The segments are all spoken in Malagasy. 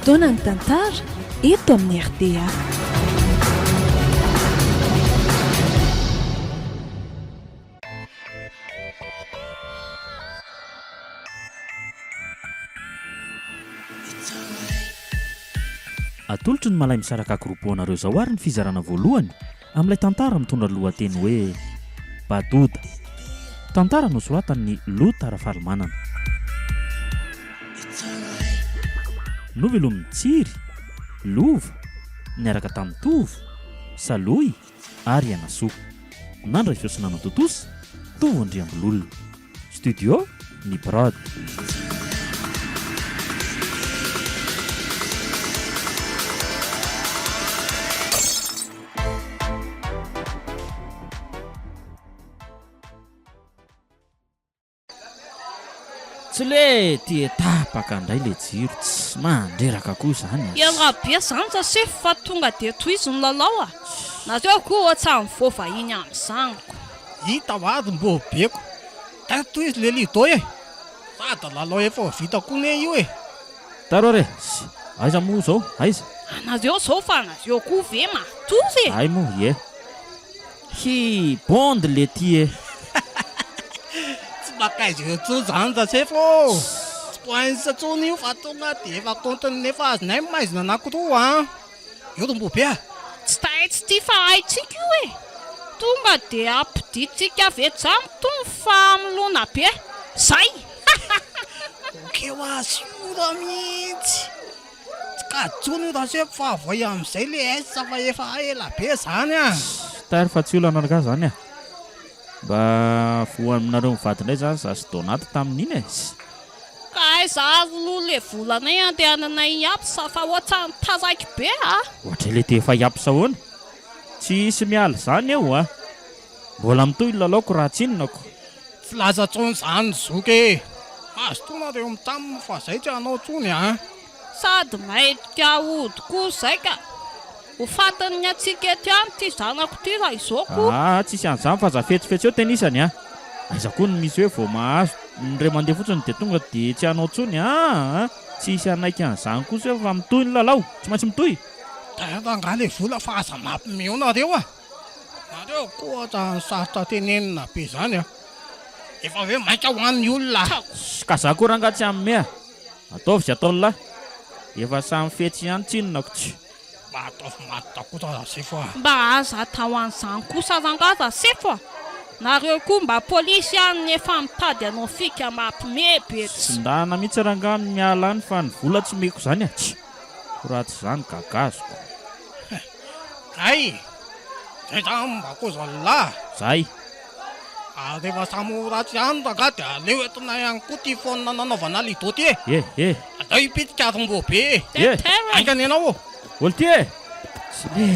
Fotoana ny tantara eto amin'ny RDA. Atolotry ny malay misaraka groupe-nareo zao ary ny fizarana voalohany amin'ilay tantara mitondra lohateny hoe Badoda. Tantara nosoratan'ny Lota Rafalimanana. Novelo Mitsiry, Lova, niaraka tamin'ny Tovo, Saloy ary Anasoa. Nandray fiosinana Totosa, Tovo Andriambololona. Studio ny Brad. Tsy le tia tapaka indray le jiro, tsy mandreraka koa izany. Iarabe izany sasy fa tonga dia toizy ny lalao a. Nareo koa ohatrany voavahiny amin'izaniko. Hita vady mbo beko. Toizy le lido e. Sady lalao efa vita koa ne io e. Taro re, aiza moa zao, aiza? Anareo zao fa anareo koa ve matory e. Ay moa ie. Hi bonde le tie. Makaizy eo zany zasy fô. Tsy poainsa tsony io fa tonga dia efa kontiny nefa azinay maizina anankiroa io tombo be. Tsy taitsy ty fa haitsika io e. Tonga dia ampiditsika avetsamy tony fa milona be. Zay. Okeo asiora mihitsy. Tsy katsony io zasy fa voy amin'izay le aisa fa efa ela be zany a. Tary fa tsy olana araka zany a. Mba voa aminareo mivady indray zany zasy Donaty tamin'iny e. Ka aiza aloha le volanay andehananay hiapsa fa ohatrany tazaiky be a. Ohatra le te efa hiapsa hoana. Tsy isy miala zany eo a. Mbola mitoy lalaoko raha tsinonako. Tsy laza tsony zany zoky. Azo tonareo mitamina fa zay tsy anao tsony a. Sady mahetika ody koa zay ka. Ho fatany atsika ety any ty zanako ty raha izoko. Tsisy an'izany fa zafetsifetsy eo tenisany a. Aiza koa ny misy hoe vao mahazo ndray mandeha fotsiny dia tonga dia tsy anao tsony tsisy anaiky an'izany kosa fa mitoy ny lalao, tsy maintsy mitoy. Tara nga le vola fa aza mampimeo nareo a. Nareo koa ohatrany sarotra tenenina be zany a. Efa hoe maika ho an'ny olona. Ka za koa ranga tsy amin'ny ataovy sy atao lahy. Efa samy fetsy ihany tsinonako tsy. Mba aza atao an'izany kosa rangaza sefa. Nareo koa mba polisy ihany efa mitady anao fika mampimeby. Tsy ndana mihitsy ranga miala any fa ny vola tsy meko zany a. Ratsy zany gagazoko. Ay, zay zany mba koa zalahy. Zay. Rehefa samy ratsy ihany raga dia aleo entinay ihany koa ty fonina nanaovana lido ty e. Atao hipitika rombo be. Aingany ianao. Olo ty e. Tsy le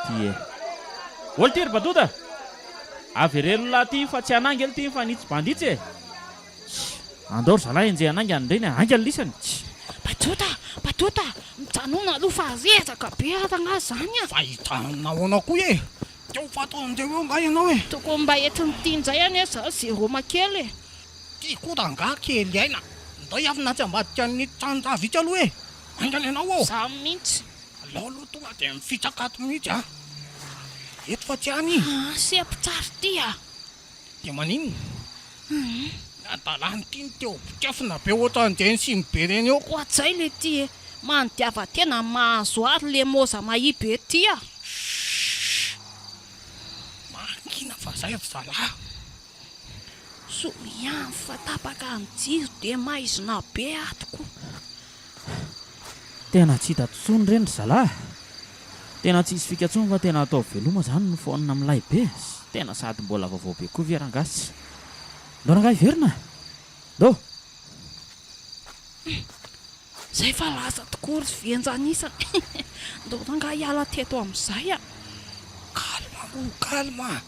ty e. Olo ty ry Badoda. Averelo lahy ty fa tsy anangy elo ty fa nitsy banditsy e. Andao ry zalahy enjeh anangy anindreny angy lisany. Badoda, mijanona aloha fa rezaka be arana zany a. Fa hitanao koa e. Teo fataon'ireo eo nga ianao e. Tokony mba entiny tianjay ane za zero makely e. Ty koa nga kely aina. Ndao avina tsy ambadika ny tranja vitsy aloha e. Aingany ianao o. Za mihitsy. Alao aloha tonga dia mifitsakato mihitsy a. Eto fa tsy any. Sy ampitsary ty a. Dia maninona? Adalany ty ny teo bokafina be ohatran'izay ny simy reny eo. Ohatr'izay le ty e. Mandiava tena mahazo ary le moza mahibe ty a. Mankina fa zay ry zalahy. So ihany fa tapaka ny jiro dia maizina be atoko. Tena tsy hita tsony reny ry zalahy. Tena tsy isy fika tsony fa tena atao veloma zany ny fonina milay be. Tena sady mbola vaovao be koa viarangasy. Ndao rangahy verina. Ndao. Zay fa laza tokoa ry venjanisany. Ndao rangahy hiala teto amin'izay a. Kalma.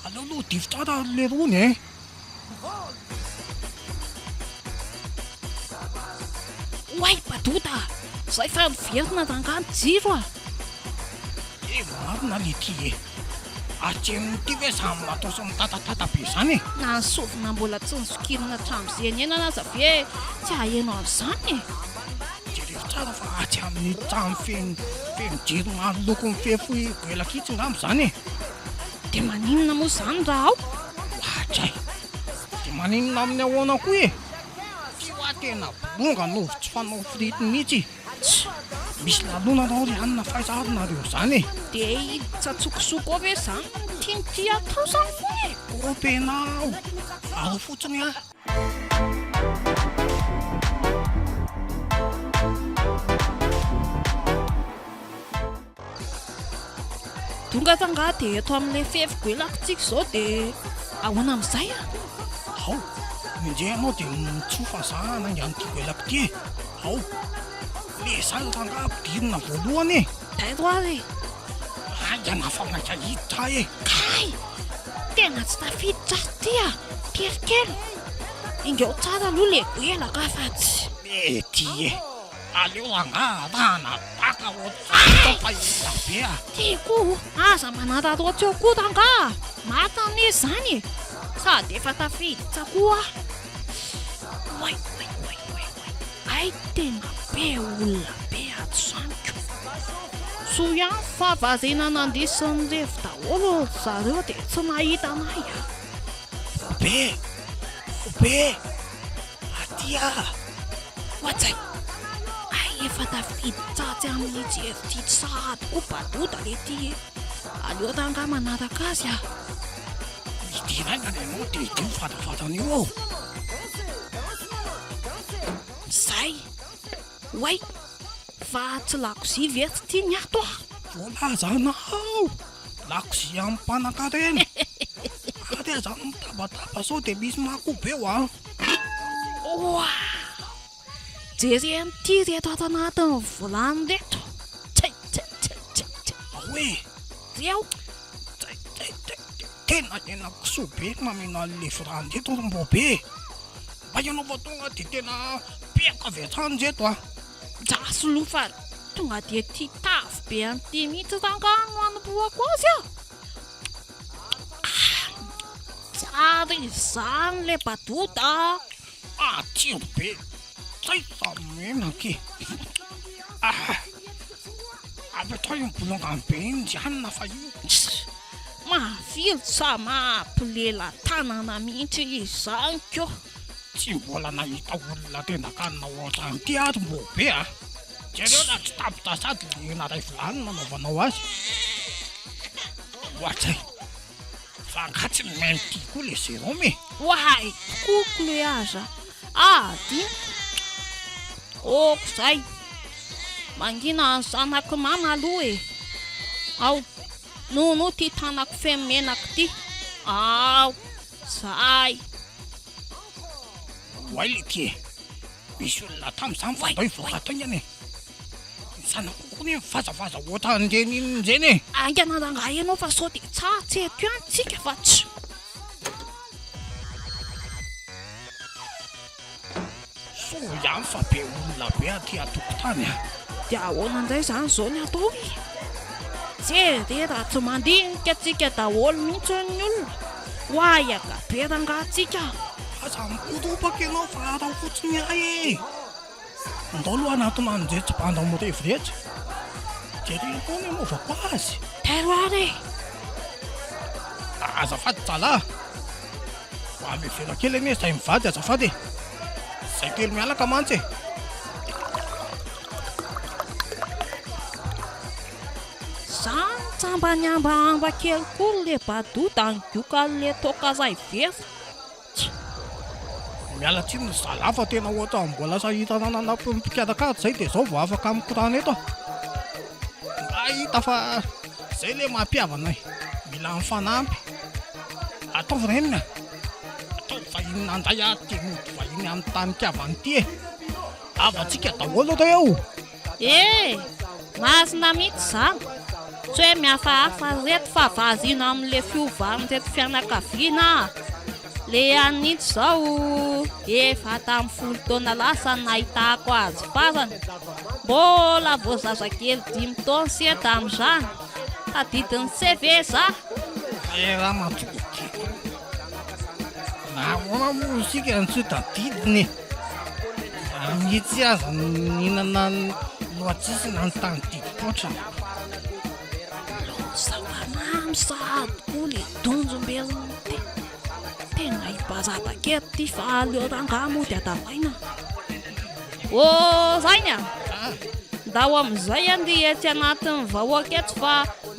Alao aloha difotra le rony e. Oay Badoda. Zay fa verina rangahy ny jiro a. Marina le ty e. Atremin'ny ty ve samy matoso mitatatata be zany e. Na ny sovina mbola tsy nisokirina hatramin'izay enena aza ve tsy haheno amin'izany e. tsara fa atsy amin'ny trano feno jiro maro loko mifefoy goelakitsy ngamba zany e. Dia maninona moa zany raha ao? Hatray, dia maninona amin'ny ahoana koa e. Ty hoa tena bonga novo tsy fanao frity mihitsy. Misy lalonanao ry anina fahaizaronareo zany e. Dia tsatsokosoko ao ve zany? Tianty atao zany foana e. Rompenao, aro fotsiny a. Donga tanga dia eto amin'ilay fefy goelakontsika izao dia ahoana amin'izay a? Ao, indray ianao dia mitsofa zahana angan'ity goelako ty e. Ao, le zany tanga ampidirina voalohany e. Tairoary Angana fanaika hiditra e. Kay! Tena tsy tafiditra ty a, kelikely. Ingeo tsara aloha le goelaka fa tsy. Mety e. Aleo angarana taka ohatrany fahita be a. Tiako, aza manararoatra eo koa tanga. Matana izy zany e. Sady efa tafiditra koa. Oay. Ay tena be olona be ato zany ko. So ihany fa vazena nandisan'ny revo daholo zareo dia tsy nahita anay a. Be, aty a. Ohatsay, ay efa tafiditra tsy amin'ny jery sahady koa badoda le ty e. Aleo tanga manaraka azy a. Idirana le anao dia dio fatafatana io ao. Zay, oay, fa tsy lakozia vety ty ny ato a. Volazanao, lakozia amin'ny mpanan-karena. Ary zany mitabataba sao dia misy makobe eo a. Wow! Jery an'ity reto ato anatin'ny volany reto. Ahoe, Reo, tena kisoa be mamena levorany reto mbo be. Mba ianao fa tonga dia tena peka vetrany reto a. jasy lofa tonga dia ty tavy be an'ity mihitsy tangano anomboako azy a. Tsara izany le badoda. Tiro be, tsay tamenaky. Avy atao yung bolongany be iny dianina fa io. Mavily sa mampilela tanana mihitsy izany ko. Tsy mbola nahita olona tena kanina ohatran'ity ary mbo be a. Jereo na tsy tapitra sady le naray volany nanaovanao azy. Ohatsay, fa angatsy mainty koa le Jérôme. Oay, koko le aza. Dia zay. Mangina ny zanako mana aloha e. Ao, no ty tanako femenako ty. Ao, zay. Oay le ty e. Misy olona tamin'izany fa ndao ivoakatao any e. Ny zanako koa ny mivazavaza ohatran'ireny iny ireny e. Angana ranga ianao fa sao dia tsatsy eto ihany tsika fa tsy. So ihany fa be olona be aty atokotany a. Dia ahoana indray zany izao ny atao e. Jery raha tsy mandinika antsika daholo mihitsy ny olona. Oay agabe rangatsika. Aza mikoropaka ianao fa arao fotsiny ahy e. Ndao aloha anatona an'izay tsy banda mireviretra. Jery koa ny anaovako azy. Tairoary. Azafady tsala. Ho amevera kely anie izay mivady azafady. Zay kely mialaka mantsy e. Zany tsambany ambahamba kely koa le badoda angioka le toka zay very. Miala tsiny zala fa tena ohatra mbola sahitanana nampikadakady zay dia zao vao afaka mikorana eto. Hita fa zay le mampiavanay. Mila mifanampy. Ataovy renina. Ataovy vahiny andray aty mody vahiny amin'ny tany tiavan'ity e. Avatsika daholo reo. Masina mihitsy zany. Tsy hoe mihafahafa reto fa vazina amin'le fiovany reto fianakaviana. Le anitsy zao efa tamin'ny 10 taona lasa nahitako azy farany. Mbola vao zazakely 5 taona sy tamin'izany. Tadidin'ny CV za. Raha matokotiko. Nahoana moa isika ny tsy tadidiny. mihitsy aza nihinana lohatsisina ny tany dipotra. Savanamy sady koa le donjombelona tena ibazabakety ty fa aleo ranga mody adavaina. Ô zainy a da ho am'izay andeha tsy anatin'ny vahoaka eto fa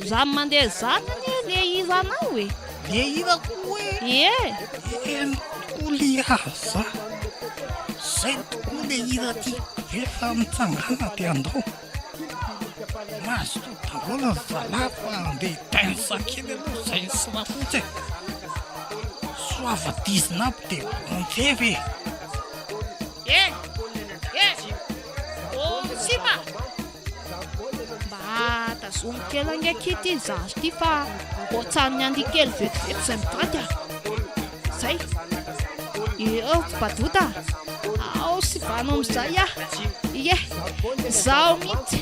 za mandeha zanany le izanao e. Le irako hoe eny tokoa le aza zay tokoa le ira ty efa mitsangana ty andao mazo daholo zala fa andeha tainysakely aloha zay sira fotsy soava 19 de bontevy Sipa mba tazomy kely angaky ty zazo ty fa ohatsan'ny andy kely vetivety zay mitady a zay eo badota ao sy vanao am'izay a ie zao mihitsy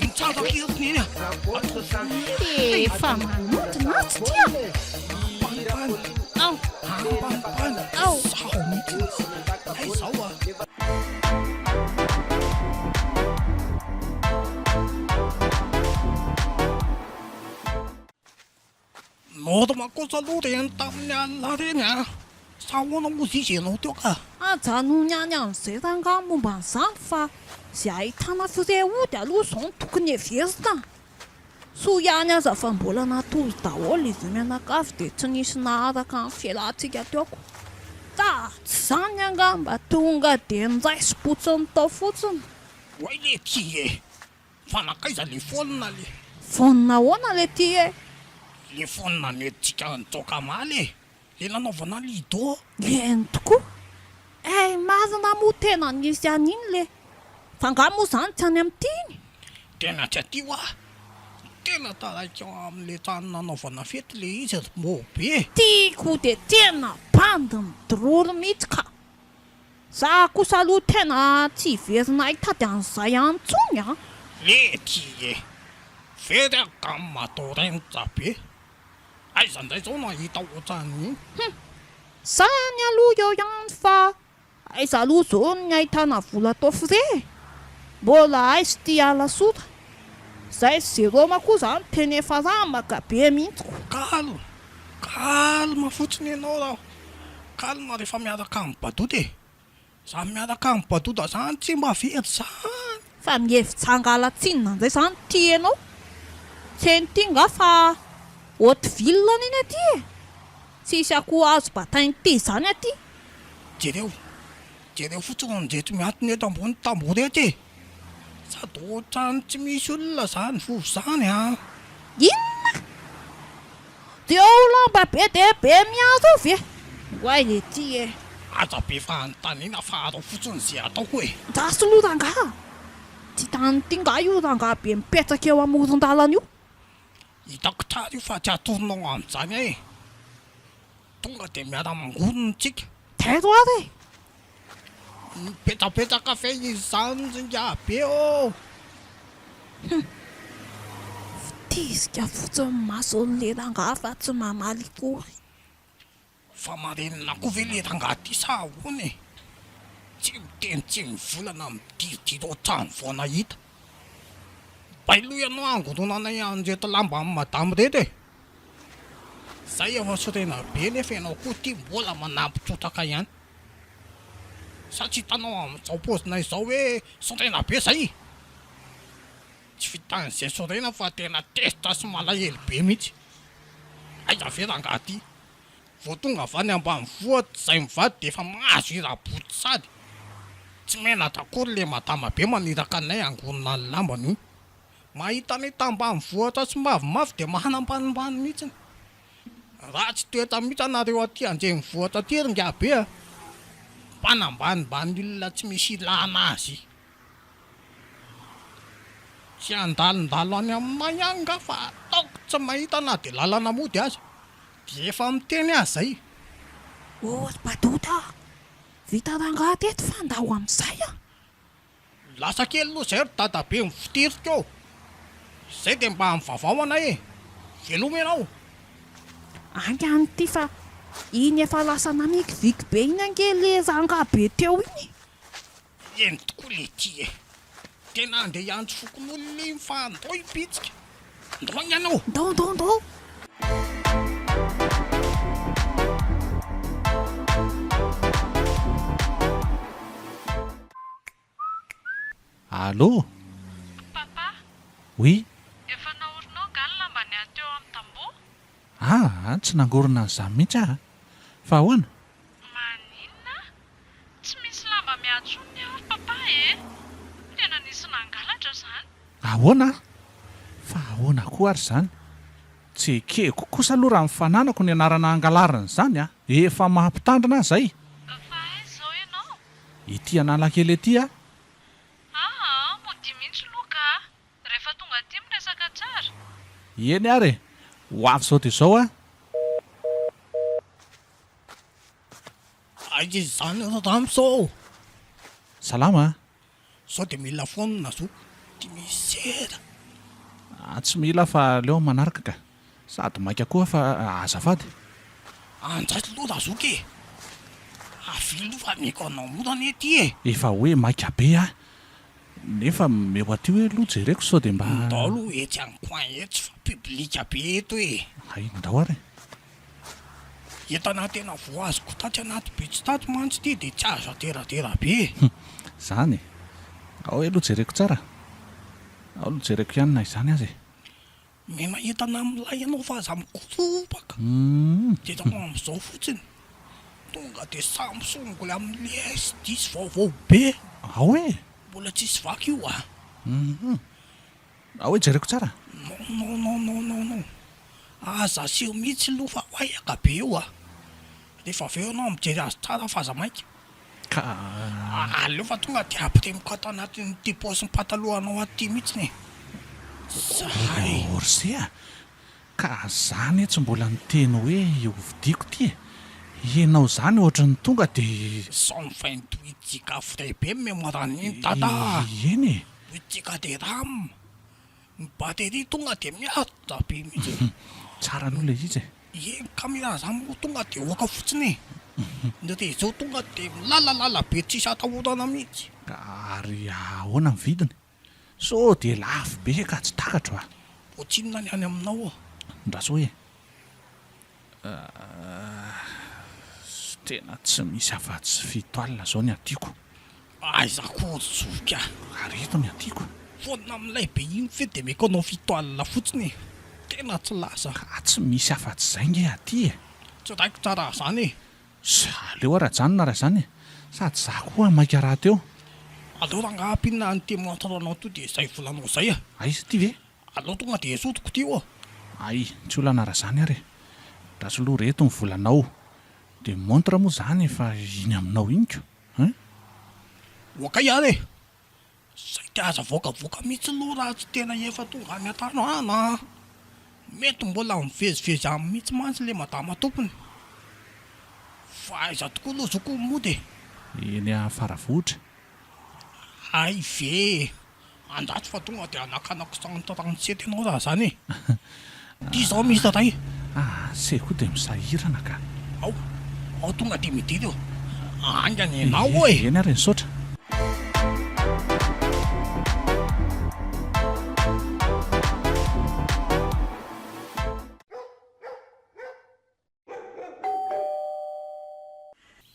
mitsavak'irony eny efa manodina tsy tia ao ao zao mihitsy ay zao a Nodo makosa aloha reny tamin'ny alina reny a sahoana moa izy ianao teo ka ajano niany amin'izay ranga momba an'izany fa zay ahitana fireody aloha zao no tokony everina so ihany aza fa mbola natory daholo izy mianakavy dia tsy nisy naharaka ny fialantsika teoko da tsy zany anga mba tonga dia niraisim-potsiny tao fotsiny oay le ty e fanakaiza le fonina le vonina hoana le ty e le fonina nentsika nitsoka maly le nanaovana lido eny tokoa marina moa tena nisy an'iny le fanga moa zany tsy any amin'tiny tena tsy aty hoa tena taraika amin'le trano nanaovana fety le izy mobe tiako dia tena bandy midorolo mihitsy ka za kosa aloha tena tsy hiverina hitady an'izay antsony a le ty e very akamatao renitra be aiza ndray zao no ahita ohatran'iny zany aloha eo ihany fa aiza aloha zao ny ahitana vola atao fre mbola aizy ty alasotra zay zeroma koa zany teny efa ramaka be mihitsiko kalma fotsiny ianao raho kalma rehefa miaraka amin'ny badoda e za miaraka amin'ny badoda zany tsy mba very zany fa mihevitsangalatsinina nzay zany ty ianao tseny ty nga fa haute ville iny aty e tsisy akoho azo batainy ty zany aty jereo fotsiny njeto miantony eto ambony tambory ety e sady ohatrany tsy misy olona zany vovo zany a inona dia olamba be dia be miazo avy e hoay le ty e aza be fa anytanina faharao fotsiny zay ataoko e dasy loha ranga tsy tany ty nga io ranga be mipetraka eo amoron-dalana io hitako tsara io fa tsy atoronao amin'izany e tonga dia miara-mangonona tsika tairo ary e mipetrapetraka fe izy zany zinga be o fitizika fotsiny mason'le ranga fa tsy mamaly kory fa marenina koa ve le ranga ty sa ahoana e tsy miteny tsy mivolana midiridiro ohatrany vao nahita bailoha ianao angoronana anjeto lamba amin'ny madamo reto e zay efa sorena be nefa ianao koa ty mbola manampitrotraka ihany satria hitanao amin'izao pozina izao hoe sorena be zay tsy vitan'izay sorena fa tena tesitra sy malahelo be mihitsy aiza ve ranga ty vao tonga avany ambanivohitra zay mivady dia efa mahazo ira-boty sady tsy mena dakory le madama be maniraka anay angonona ny lambany io mahita ny tambanivohitra sy mavimavy dia mahanambanimbany mihitsiny raha tsy toetra mihitsy anareo aty anjenivohitra aty ringa be a mpanambanimbany olona tsy misy ilana azy tsy andalondalo any aminay ihany nga fa ataoko tsy mahita na dia lalana mody azy dia efa miteny azy zay badota vita ranga teto fa andao amin'izay a lasa kely aloha zay ry dadabe mifitirika eo zay dia mba mivavao anay e veloma ianao angy any ty fa iny efa lasa namikiviky be iny ange le ranga be teo iny eny tokoa le ty e tena andeha iantso fokon'olona iny fa andao ipitsika ndao ianao Ndao. Allô? Papa, Oui? efa naorinao galina mba ny ateo amin'ny tamboho? Tsy nangorona an'izany mihitsy aho. Fa ahoana? Maninona? Tsy misy lamba miatsony aho papa e. Tena nisy nangalatra izany. Ahoana? Fa ahoana koa ary izany? Tsy ekeko kosa aloha raha mifananako ny anarana angalarana izany a. Efa mahampitandrina izay. Fa aiza izao ianao? Ity analakely ety a. Mody mihitsy loka. Rehefa tonga aty miresaka tsara. Eny ary e. Ho avy izao dia izao a. aiza izany ramizao Salama. sao dia mila foana na zoko ty misera Tsy mila fa leo manaraka ka. Sady maika koa fa azafady. anjaty loha razoka e avilo fa miko anao morana ety e Efa hoe maika be a. Nefa meo aty hoe loha jereko sao dia mba... ndao aloha etsy any coin etsy fa publika be eto e Ay, ndao ary. entana tena voazoko taty anaty be tsy taty mantsy ty dia tsy azo ateratera be Zany e. Ao hoe aloha jereko tsara. Ao aloha jereko ihany na izany azy. mena entana amin'ilay ianao fa aza mikoropaka dia tao amin'izao fotsiny tonga dia samsongola amin'le S10 vaovao be Ao e. mbola tsisy vaky io a Ao hoe jereko tsara. non aza aseho mihitsy aloha fa hoaiaka be io a rehefa avy eo anao mijery azy tsara fa aza maika Ka aleo fa tonga dia ampiremoko ato anatin'ity paosin'ny patalohanao aty mihitsiny zay orsé a. Ka zany tsy mbola niteny hoe io vidiako ty e. Ianao zany ohatrany tonga dia... 128 giga frais be mémoire-n'iny tata Eny e. 8 giga de ram ny batterie tonga dia miata be mihitsy Tsara aloha le izy e. eny caméra zany moa tonga dia oaka fotsiny ny réseau tonga dia milalalala be tsisy atahorana mihitsy Ka ary ahoana ny vidiny? So dia lafo be ka tsy takatro a. otsinona ny any aminao Ndraso hoe tena tsy misy afa-tsy fito alina zao ny atiako. aiza kory zoka Ary eto ny atiako. foana amin'ilay be iny fe dia meko anao fito alina fotsiny tena tsy lasa Ka tsy misy afa-tsy izay nge aty e. tsy raiko tsara zany e Aleo raha zany na raha zany e. Sady za koa maika raha teo. aleo ranga ampinina ny temoantranao to dia izay volanao izay a Aiza ty ve? aleo tonga dia esotiko ty o Ay, tsy olana raha zany ary. Raha sy loha reto ny volanao. Dia montre moa zany efa iny aminao iny ko. oaka ihany e zay ty aza voakavoaka mihitsy aloha raha tsy tena efa tonga any an-tano ana mety mbola mivezivezy amin'ny mihitsy mantsy le madama tompony fa aiza tokoa aloha zoko mody Eny a faravohitra. ay ve andatsy fa tonga dia anakanako 137 ianao raha zany e ty zao misy taray Seko dia misahirana ka. ao tonga dia mididy eo angany enao e Eny ary ny saotra.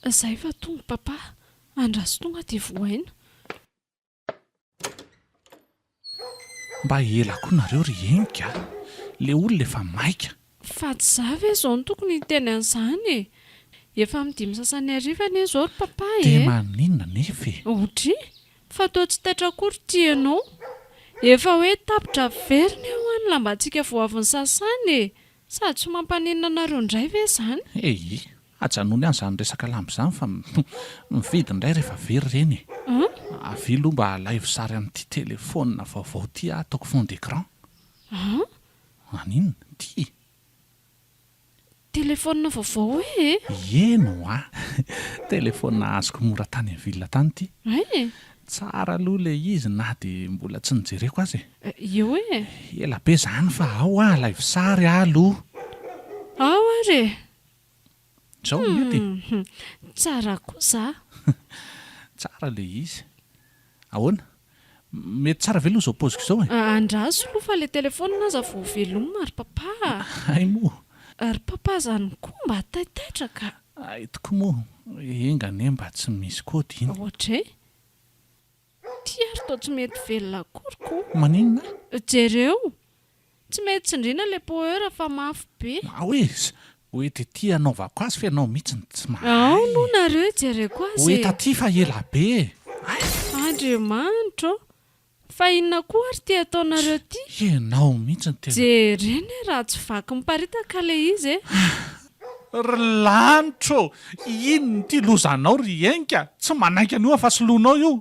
Izay fa tonga papa. Andraso tonga dia voaina. Mba ela koa nareo ry henika. Le olona efa maika. Fa tsy za ve izao no tokony hiteny an'izany e. Efa amin'ny 5 sasany arifany izao ry papa e. Dia maninona nefa e. Ohatra fa toa tsy taitra akory ty ianao. Efa hoe tapitra verina eo any lambantsika vao avy ny sasany e. Sady tsy mampaninona anareo indray ve izany? Ajanony any izany resaka lamba izany fa mividy indray rehefa very reny. Avilo mba live sary amin'ity telefônina vaovao ty ataoko fond d'écran. Maninona ty? Telefônina vaovao e? Eno a. Telefônina azoko mora tany amin'ny vilona tany ty. Tsara aloha le izy na dia mbola tsy nijereko azy e. Eo e? Ela be zany fa ao live sary aloha. Ao ary. Zao mety. Tsara kosa. Tsara le izy. ahoana mety tsara ve aloha zao poziko izao e Andraso aloha fa le telefônina aza vao velomina ary papa. ay moa Ary papa zany koa mba taitatraka. ay toko moa engane mba tsy misy kody iny Ohatra e? Ty ary toa tsy mety velona akoriko. maninona Jereo. Tsy mety tsindriana le poeur fa mafy be. hoe dia ty anaovako azy fa ianao mihitsy tsy Ao no nareo jereko hoe azy. taty fa ela be Andriamanitro. Fa inona koa ary ty ataonareo ty? ianao mihitsy ny tena Jereny raha tsy vaky miparitaka le izy e. ry lanitro ino ty lozanao ry enka tsy manaiky anio afa soloanao io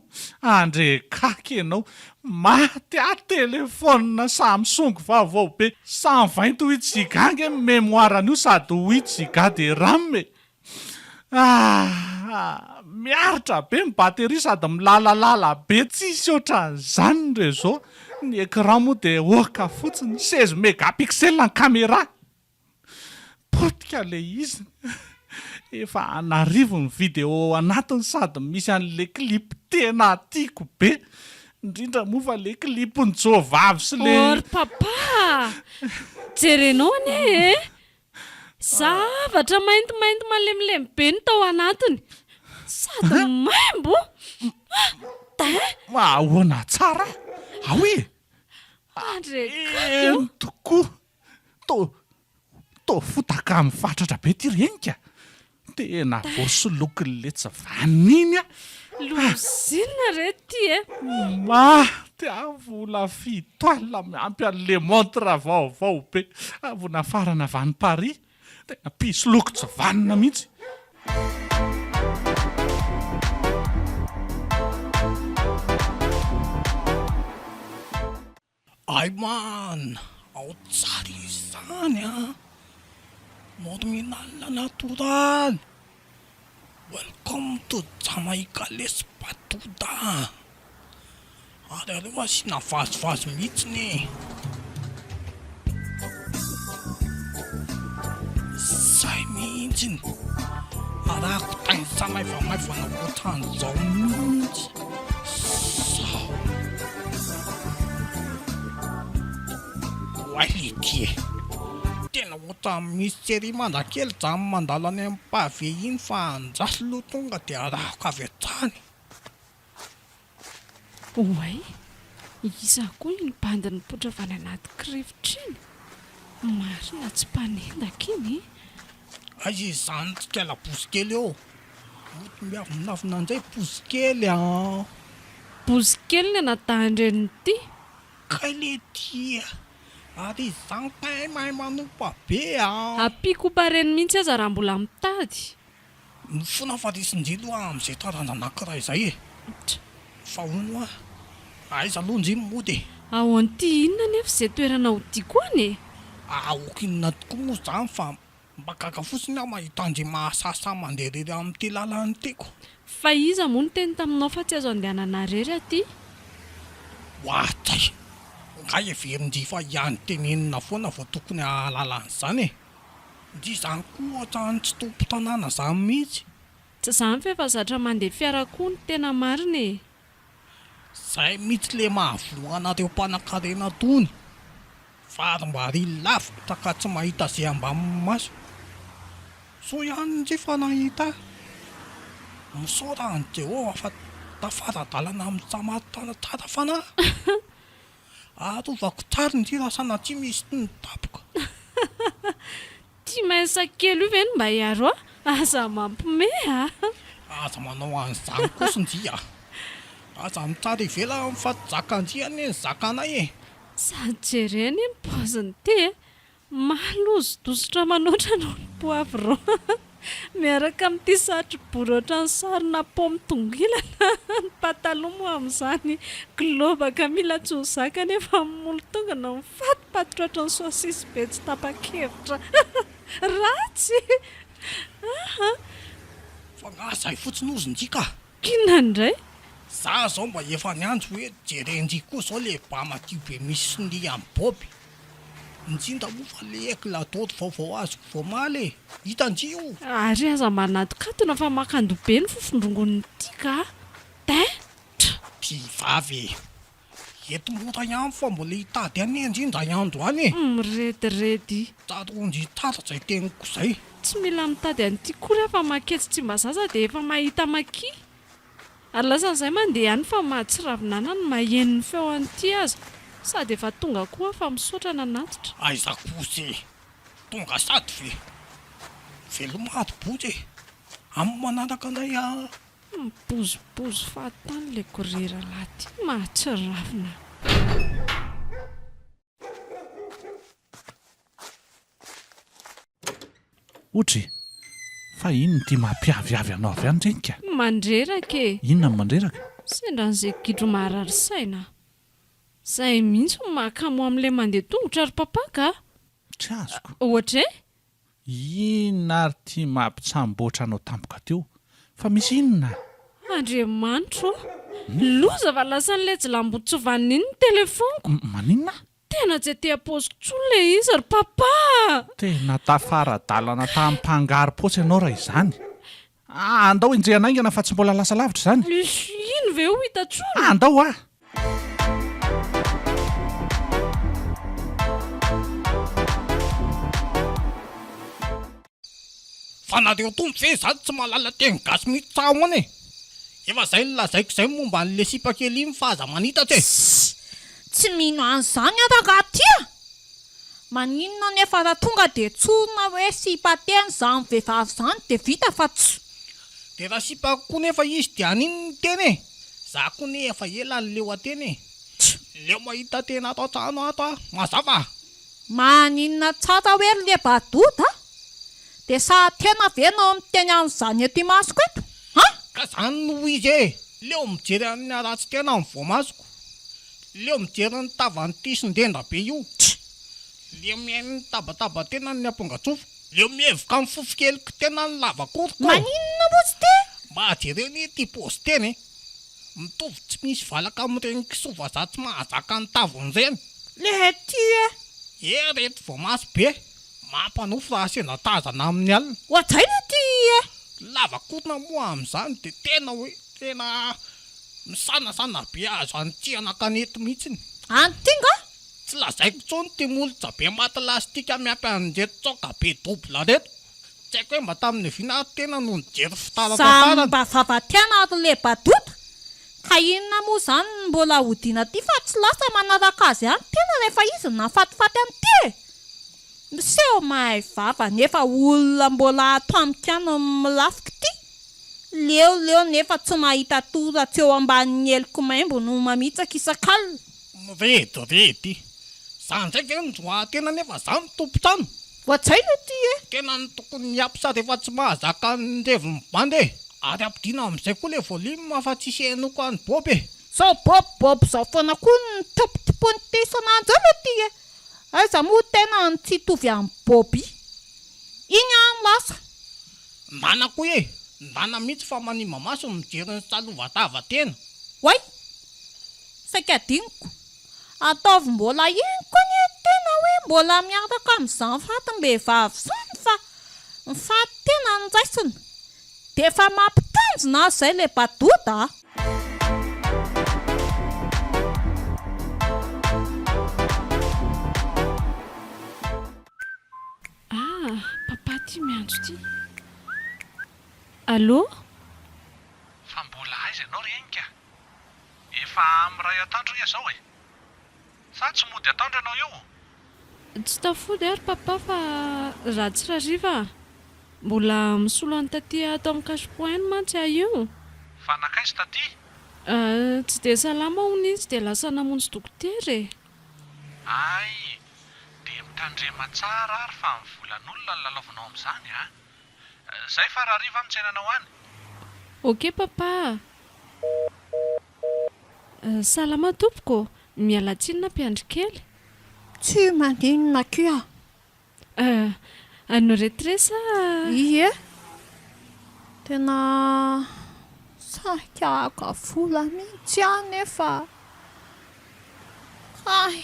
andrekaky ianao maty a telefônina Samsung vaovao be 128 giga mémoire-n'io sady 8 giga de RAM miaritra be ny bateria sady milalalala be tsisy ohatran'izany re zao ny écran moa de oka fotsiny 16 mégapixel ny caméra potika le izy efa anarivo ny video anatiny sady misy an'le clip tena tiako be indrindra moa fa le clipny Jovavy sy le Or papa. Jerenao ane e. Zavatra maintimainty malemilemy be ny tao anatiny. Sady maimbo. ahoana tsara ahoe Andrekaky. eny tokoa to fotaka amin'ny fatratra be ty renika tena voasoloky le tsy vaniny a Lozina re ty e. maty avola fito alina miampy an'le montre vaovao be avona farana avy any Paris tena pisy loko tsy vanina mihitsy Ay man, ao tsara izany a. Mode minalina natural. Welcome to Jamaica les Batuda. Ary areo asina vazovazo mihitsiny. Zay mihitsiny. Arako tany sa maivamaivana ohatran'izao mihitsy. Wality tena ohatra misy sery mandrakely zany mandalo any amin'ny pave iny fa andraso loha tonga dia arahako avy hatrany. Oay. Iza koa iny bandy nipoitra avy any anaty krivotra iny. Marina tsy mpanendaka iny. Ay izany tsikela posikely eo. Moty miavy minavina an'izay posikely a. Posikely ny anatandreny ty. Kay le tia. Ary izany tay mahay manompa be a. Apiko pareny mihitsy aza raha mbola mitady. Ny fona farisin-jilo amin'izay taranja anankiray izay e. Fa hono a. Aiza aloha ny mody. Ao an'ity inona nefa izay toerana ho tiako any e. Okinona tokoa moa zany fa mba gaga fotsiny aho mahita andry mahasasa mandeha rery amin'ity lalany tiako. Fa iza moa ny teny taminao fa tsy azo andehanana rery aty? Watsay. Nga everindry fa ihany tenenina foana vao tokony hahalalana e. Ndry zany koa ohatrany tsy tompo tanàna zany mihitsy. Tsy zany fa efa zatra mandeha fiara koa ny tena marina e. Zay mihitsy le mahavoa anareo mpanan-karena tony. Fa mba ry lavitra ka tsy mahita zay ambany maso. So ihany ndry fa nahita. Misaora any Jehova fa tafara-dalana amin'ny Samaritana tsara fana. Arovako tsara ndry raha sanatria misy ny tapoka. Ty maisa kely io ve no mba hiaro aza mampime a. Aza manao an'izany kosa ndry a. Aza mitsara ivela mifaty-zakandry ane ny zakanay e. Sady jereny ny paoziny ty e. Malozodositra manoatra noho ny poavron. Miaraka amin'ity satro-bory ohatran'ny sarina paoma tongilana ny pataloha moa amin'izany globaka mila tsy ho zaka nefa molo tonga no mifaty-patitra ohatran'ny saosisy be tsy tapa-kevitra. Ratsy. Fa ngazay fotsiny ozy ndry ka. Kinona indray? Za zao mba efa niandro hoe jerendry koa zao le ba madio be misy ny amin'ny boby. Indrindra moa fa le ekladoro vaovao azoko vao maly hitandry io. Ary aza manatokatona fa makandobe ny fofondrongony ity ka. Ty vavy eto mota ihany fa mbola hitady any indrindra andro any e Mirediredy. taronjy tata zay teniko zay Tsy mila mitady an'ity kory afa maketsy tsy mba zaza dia efa mahita maki. Ary lasan'izay mandeha ihany fa mahatsiravina ny mahenony feo an'ity aza. Sady efa tonga koa fa misaotra nanatitra. aiza kosy tonga sady velomaty botsy e amin'ny manaraka anay Mibozibozy fahatany le korera laty mahatsiravina. Otry, fa inona ty mampiaviavy anao avy any renika? Mandreraka e. Inona ny mandreraka? Sendra n'izay gidro maharary saina. Zay mihitsy no mahakamo amin'ilay mandeha tongotra ry papa ka. Tsy azoko. Ohatra e? Inona ary ty mampitsamboatra anao tampoka teo? Fa misy inona? Andriamanitro, loza va lasa n'ilay jilambotsovaniny iny ny telefoniko. Maninona? Tena tsy te apaoziko tsony le izy ry papa. Tena tafara-dalana tampangary potsy ianao raha izany. Andao injehanaingana fa tsy mbola lasa lavitra izany. Ino ve ho hita tsony? Andao ah! fa nareo tompo ve zany tsy mahalala teny gasy mihitsy tsahoany e efa zay lazaiko zay momba n'le sipakely iny fa aza manitatra e Tsy mino an'izany ataka tya. Maninona nefa raha tonga dia tsorina hoe sipateny izany vehivavy izany dia vita fa tsy. de raha sipako koa nefa izy dia aniny ny teny e za koa ne efa ela ny leo ateny e leo mahita tena ato an-trano ato a mazava Maninona tsara hoe le badoda dia sa tena venao miteny an'izany ety masoko eto ha? ka zany no izy e leo mijery amin'ny aratsy tena ny voamasoko leo mijery ny tavany tisondendra be io leo mihainy ny tabataba tena ny ampongatsofo leo mihevoka ny fofikeliko tena ny lavakoroko Maninona motsy ty? mba ajereny ty paosy teny e mitovy tsy misy valaka amin'ireny kisova za tsy mahazaka ny tavon'ireny Le ty e reto voamaso be mampanofo raha sendra tazana amin'ny alina ohatsaina ty e lavakorona moa amin'izany dia tena hoe tena misanasana be azo antsiana kanety mihitsiny Antinga? tsy lazaiko tsony ty molotra be maty lastika miampy an'reto tsoka be dobla reto tsy haiko hoe mba tamin'ny vinary tena no nijery fitaratarana Mba vavatiana ary le badoda. Ka inona moa izany mbola hodiana ty fa tsy lasa manaraka azy ihany tena rehefa izy nafatifaty an'ity e. Miseho mahay vava nefa olona mbola ato amikano milafika ty. Leo nefa tsy mahita tora tsy eo ambanin'ny eloko maimbo no mamitsaka isan-kalina. redy zany zay ve njoa tena nefa zany tompo-trano Ohatsaina ty e tena ny tokony miampisa rehefa tsy mahazaka nyrevy mibandy e ary ampidina amin'izay koa le volume fa tsisy henoko any bob e Zao bob zao foana koa ny tipotipony ty isan'andro alo ty e. Aiza moa tena ny tsy tovy amin'ny boby. Iny any lasa. ndana koa e ndana mihitsy fa manimba maso mijery ny tsalovadava tena Way, saika adiniko. Ataovy mbola iny koa ny tena hoe mbola miaraka amin'izany fatim-behivavy izany fa ny faty tena njaisina. Dia efa mampitanjona azy izay le badoda. Papa ty miandro ty. Allô? Fa mbola aiza ianao renika? Efa amin'ny ray atoandro iha zao e. Sa tsy mody atoandro ianao io? Tsy tafody ary papa fa raha tsy rariva. Mbola misolo any taty ato amin'ny cache-point mantsy aho io. Fa nakaiza taty? Tsy dia salama hono izy dia lasa namonjy dokotera e. Ay, dia mitandrema tsara ary fa ny volan'olona ny lalaovinao amin'izany a. Zay fa raha riva mitsainanao any. Ok papa. Salama tompoko. Miala tsinona mpiandry kely. Tsy maninona kea. Anao retresa. Ie. Tena sakaka vola mihitsy aho nefa. Ay,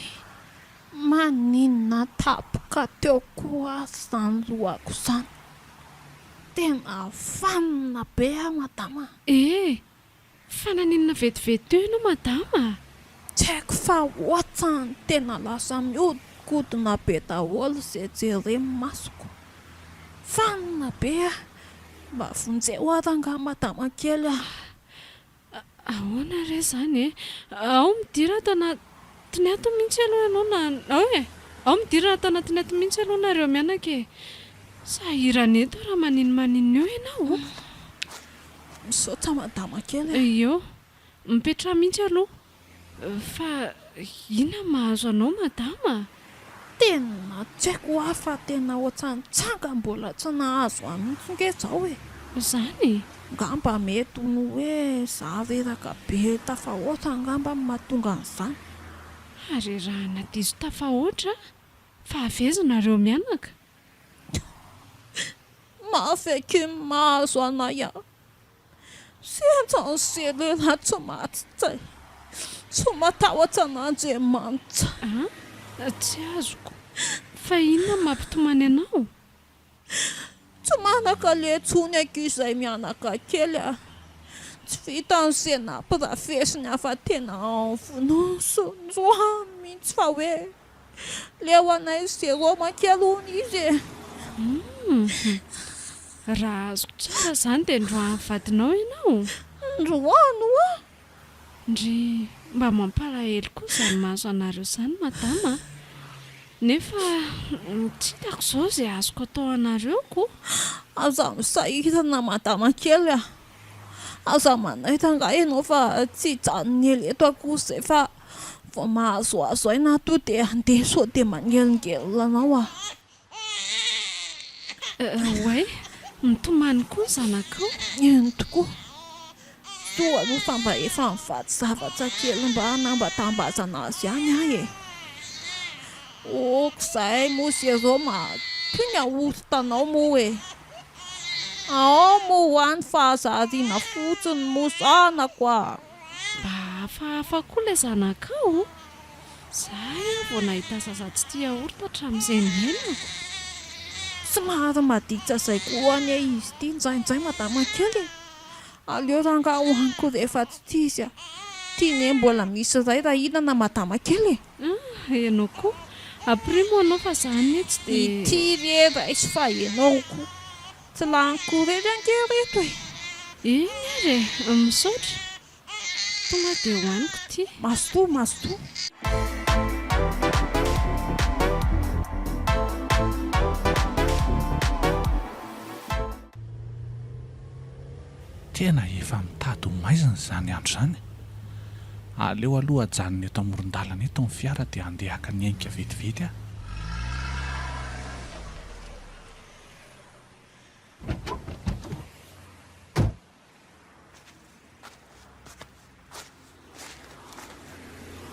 maninona tapoka teo koa izany lohako izany. Tena vanina be aho madama. Fananinana vetivety eo ianao madama. Tsy haiko fa ohatrany tena lasa mihodinkodina be daholo izay jereny masoko. Fanina be mba vonjeo ary anga madama kely Ahoana re zany e? Ao midira ato anatiny ato mihitsy aloha ianao ao midira ato anatiny ato mihitsy aloha nareo mianaka e. Sahirana eto raha maninona eo ianao. Misaotra madama kely Eo, mipetra mihitsy aloha. Fa ina mahazo anao madama? tena tsy haiko hafa tena ohatrany tsanga mbola tsy nahazo an'itsy nge zao e. Zany? Ngamba mety no hoe za reraka be tafahoatra ngamba mahatonga an'izany. Ary raha nadiso tafahoatra fa avezanareo mianaka. Mafeky mahazo anay sentsany selena tsy mahatsitsay tsy matahotra an'Andriamanitra. Tsy azoko. Fa inona mampitomany anao? Tsy manaka le tsony ankizy mianaka kely tsy vita n'izay nampirafesiny hafa tena vonosonjoany mihitsy fa hoe leo anay zero makely hony izy e. Raha azoko tsara zany dia androany vadinao ianao. Androany Ndry mba mampalahelo koa izany mahazo anareo izany madama. Nefa tsy hitako izao izay azoko atao anareo koa. aza misahirana madama kely aza manaita nga ianao fa tsy hijanony eleto akory izay fa vao mahazoazo aina to dia andeha sao dia manelingelina anao Way, mitomany koa ny zanakao. Eny tokoa. Toa aloha fa mba efa mivady zavatra kely mba hanambatambazana azy ihany e. Oko izay moa zero tiana orotanao moa e. Ao moa hoany fahazariana fotsiny moa zanako Mba hafahafa koa ilay zanakao. Zahay vao nahita zaza tsy tia orita hatramin'izay niainako. Tsy mahary maditra izay koa any izy ity njainjay madama kely. Aleo ranga hoaniko rehefa tsy tia izy tiany mbola misy iray raha hinana madama kely. Ianao koa. Aprimo anao fa zany tsy dia... Ity rera isy fa ianao koa. Tsy laniko rery angereto e. Eny ary misaotra. Tonga dia hoaniko ity. Masoto. Tena efa mitady ho maizina izany andro izany. Aleo aloha ajanony eto amoron-dalana eto ny fiara dia andeha haka ny ainka vetivety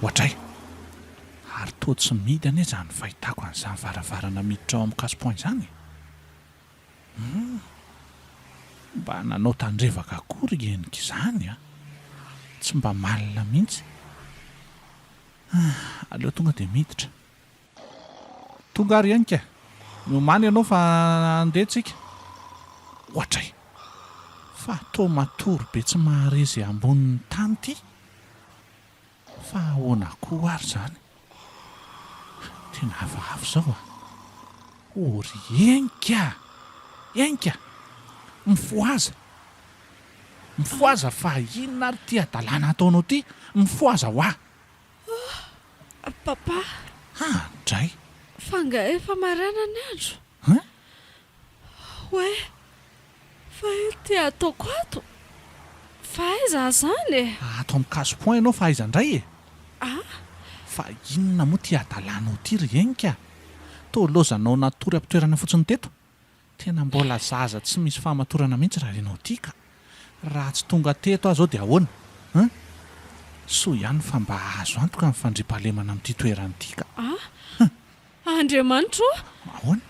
Ohatray, ary toa tsy midy anie izany fahitako an'izany varavarana miditra ao amin'ny casse-point izany. Mba nanao tandrevaka akory eniko izany tsy mba malina mihitsy. Aleo tonga dia miditra. Tonga ary enika, miomany ianao fa andehitsika. Ohatray, fa toa matory be tsy maharezy ambonin'ny tany ity. Fa ahoana koa ary izany? Tena hafahafa izao Ory enka mifoaza fa inona ary ty adalàna ataonao ty? Mifoaza ho Papa, Dray. fanga efa marana ny andro. Hoe, fa ity ataoko ato. Fa aiza zany Ato amin'ny casse-point ianao fa aiza indray e? Fa inona moa ty adalànao ty ry enka? Toa lozanao natory am-pitoerana fotsiny teto. Tena mbola zaza tsy misy fahamatorana mihitsy raha ianao ty ka. Raha tsy tonga teto aho zao dia ahoana? Soa ihany fa mba azo antoka amin'ny fandriampahalemana amin'ity toerana ity ka. Andriamanitra Ahoana?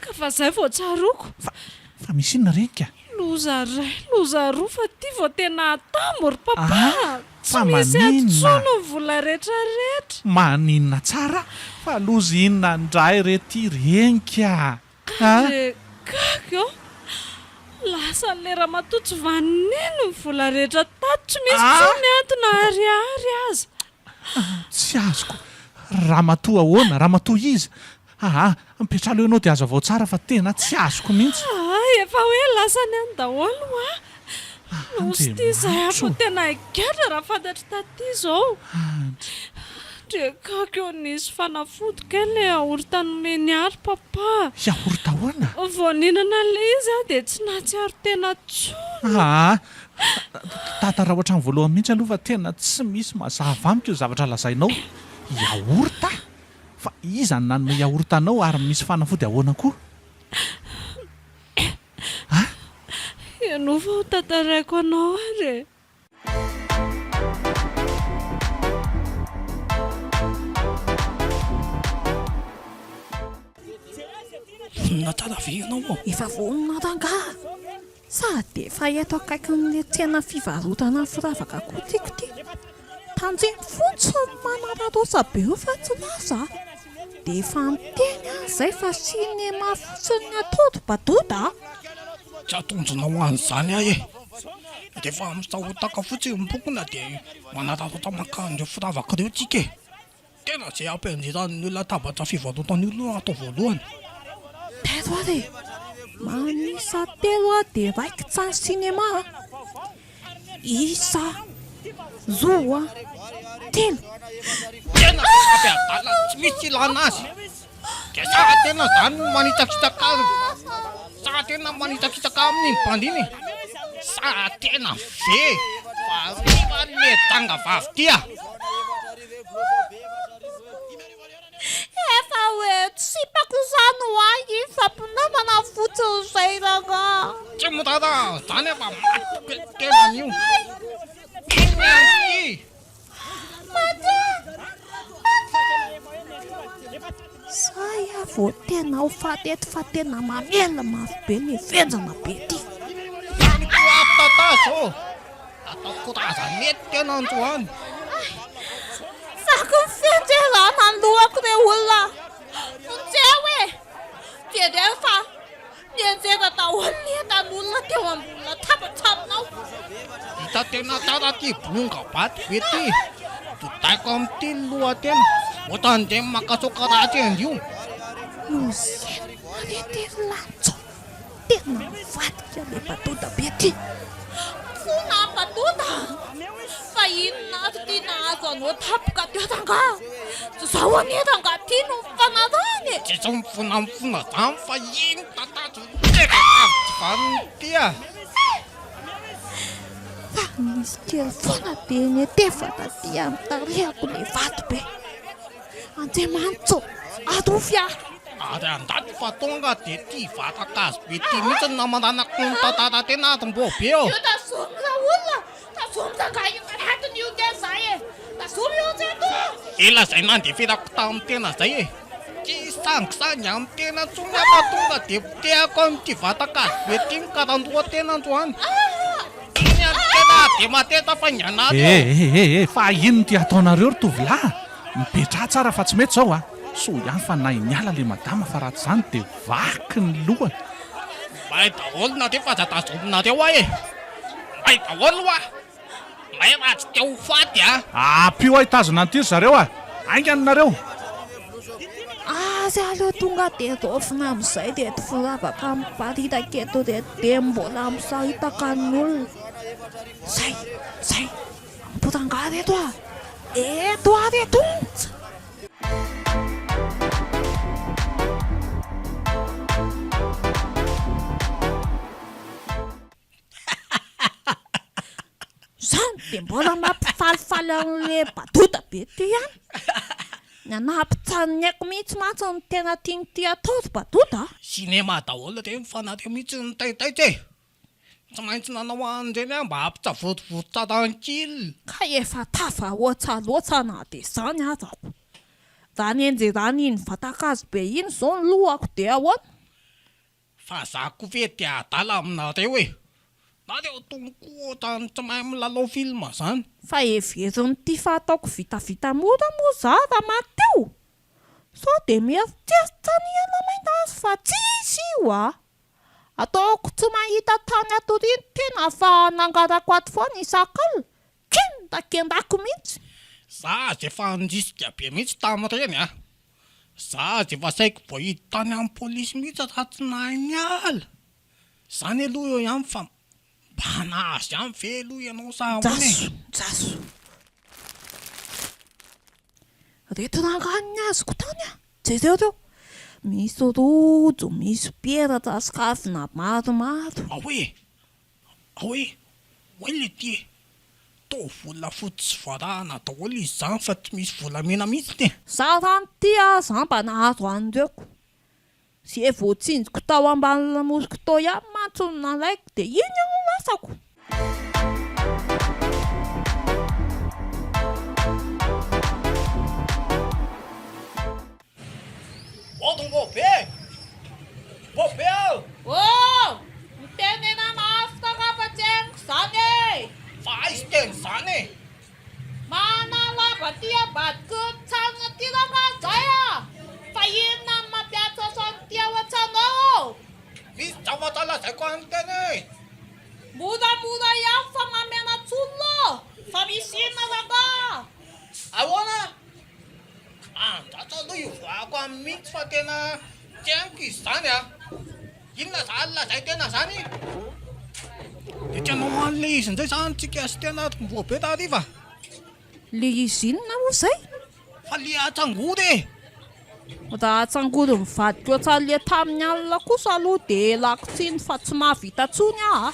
ka fa izay vao tsaroako. Fa misy inona ry enka? Loza roa fa ty vao tena atambo ry papa. Fa Tsy misy maninona? atsono ny vola rehetrarehetra. Maninona tsara? Fa loza inona ndray re ty ry enka? Gaga lasa ny lera matotsy vaneno ny vola rehetra tato tsy misy tsony antona ariary azy. Tsy azoko. Ramatoa ahoana, ramatoa izy. Mipetralo ianao dia aza vao tsara fa tena tsy azoko mihitsy. Efa hoe lasa ny any daholo nosy ty izay ako tena higatra raha fantatry taty izao. Drekako eo nisy fanafody kely aorita-nomeny ary papa. Yaorta ahoana? Vao ninana ilay izy dia tsy nahatsiaro tena tsony. Tata raha ohatrany voalohany mihitsy aloha fa tena tsy misy mazava amiko io zavatra lazainao. Yaorta? Fa iza ny nanome yaorta anao ary misy fanafody ahoana koa? Ianao fa ho tantaraiko anao ary. Vonona tsara ve ianao? Efa vonona tanga. Sady efa eto akaikin'ilay tsena fivarotana firavaka koa tiako ty. Tanjeny fotsiny manararosa be io fa tsy lasa. Dia efa miteny izay fa sinema fotsiny atody badoda. Tsy atonjona ho an'izany ahy dia efa misahotaka fotsiny mibokona dia manararota mankandro firavaka ireo tsika. Tena izay ampianjiran'ny olona tabatra fivarotan'io aloha atao voalohany. Teto ary manisa telo dia raika tsany sinema. Isa zoa telo. Tena avy adala tsy misy ilana azy. Dia sara tena izany manitakitaka azy. Sara tena manitakitaka amin'ny bandiny. Sara tena ve fa rivan'ny tanga vavy tia. Efa hoe tsipako izany ho ahy fampinamana fotsiny izay ranga. Tsy morara izany efa maty tena an'io. Inyanty. Zay vao tena ho fateto fa tena mamela mafy be ny venjana be ty. Aniko aftatazo ataoko raza mety tena androany. Fako fenjerana ny lohako re olona. Fonjeo hoe dia rehefa nianjera daholo ny entan'olona teo ambonina tabatsaminao. Hita tena tsara ty bonga baty be ty. Totaiko amin'ity ny lohatena. Ohatran'izay makasoka raha ty andio. Nozeny maretery lanjo. Tena mivadika ilay badoda be ty. Fona badoda. Fa inona ato ty nahazo anao tapoka teo tanga. Zaho anetanga ty no mifanarany. Tsy izao mifona izany fa ino tatazo. Teka avy vaniny ty a. Fa nisy kely foana dia netefaka ty amin'ny tarehako ilay vato be. Andriamanitso adofia. Ary andato fa tonga dia ty vatakazo be ty mihitsy ny namananako ny tantara tena atombo be eo. Io tazomina olona. Tazomina nga io anatiny io dia zay e. Tazomy io tseto. Ela izay nandeferako tamin'ny tena izay e. Tsy sangisangy amin'ny tena tsonga fa tonga dia potehako amin'ity vatakazo be ty ny karandoha tena androany. Iny any tena dia mateta fa ny anaty. Fa ino ty ataonareo ry tovolahy? Mipetra tsara fa tsy mety zao a. So ihany fa nay niala le madama fa raha tsy izany dia vaky ny lohany. Mahay daholo nareo fa zatazomina reo ahy e. Mahay daholo a. Mahay raha tsy te ho faty a. Apio ahy tazona an'ity ry zareo a. Aingany nareo. Azy aleo tonga dia rofina amin'izay dia ty firavaka miparitaka eto dia mbola misaritaka ny olona. Zay mipotanga reto a. Eto a reto. Zany dia mbola mampifalifaly an'ilay badoda be ty ihany. Ny anampitsaninaiko mihitsy mantsy ny tena tianyty atao badoda. Sinema daholo ireny fanareo mihitsy ny taitaitra e. Tsy maintsy nanao an'ireny aho mba hampitsavotovoro tsara ankily. Ka efa tafaloatsalotsa na dia izany azako. Raha ny enjerany iny vatakazo be iny izao ny lohako dia ahoana. Fa zako ve dia adala aminareo e. Nareo tonko ohatrany tsy mahay milalao filma izany. Fa heverin'ity fa ataoko vitavita mora moa za raha mateo. Sao dia mieritreritra ny ela main'azy fa tsisy io a. ataoko tsy mahita tany atoriany tena fa nangarako ato foana isak'alina kendakendako mihitsy. Za azy efa andrisika be mihitsy tamin'ireny a. Za azy efa saiko voahity tany amin'ny polisy mihitsy raha tsy nahay miala. Zany aloha eo ihany fa mba nahazy ihany ve aloha ianao sa Jaso. Reto ranganiny azoko tany a. Jereo. Misy rojo, misy peratra sy kavina maromaro. Ahoe le ty tô vola fotsy sy varahana daholo izy zany fa tsy misy volamena mihitsy ty. Sarany ty a, za mba nahazo an'ireko. Zay voatsinjiko tao ambany lamosiko tao ihany mantsy nalaiko dia iny no lasako. Bobe ao! Mitenena mahaftaka fa tsy hainiko zany. Fa aizy teny zany e! Manalava ty abadiko tsanga ty ranga zay a. Fa inona ny mampiatsa sany ty ao an-tsanao? Misy zavatra lazaiko any teny e! Moramora ihany fa mamena tsolona. Fa misy inona ranga? Ahoana? Andratra aloha io voako amin'ny mihitsy fa tena tianiko izy zany a. Inona zany lazay tena zany? Dia tianao an'le izy indray zany tsika sy tena voabe tariva. Le izy inona moa zay? Fa le atsangody e! Raha atsangody mivadika ohatran'le tamin'ny alina kosa aloha dia lakotsiny fa tsy mahavita tsony aho.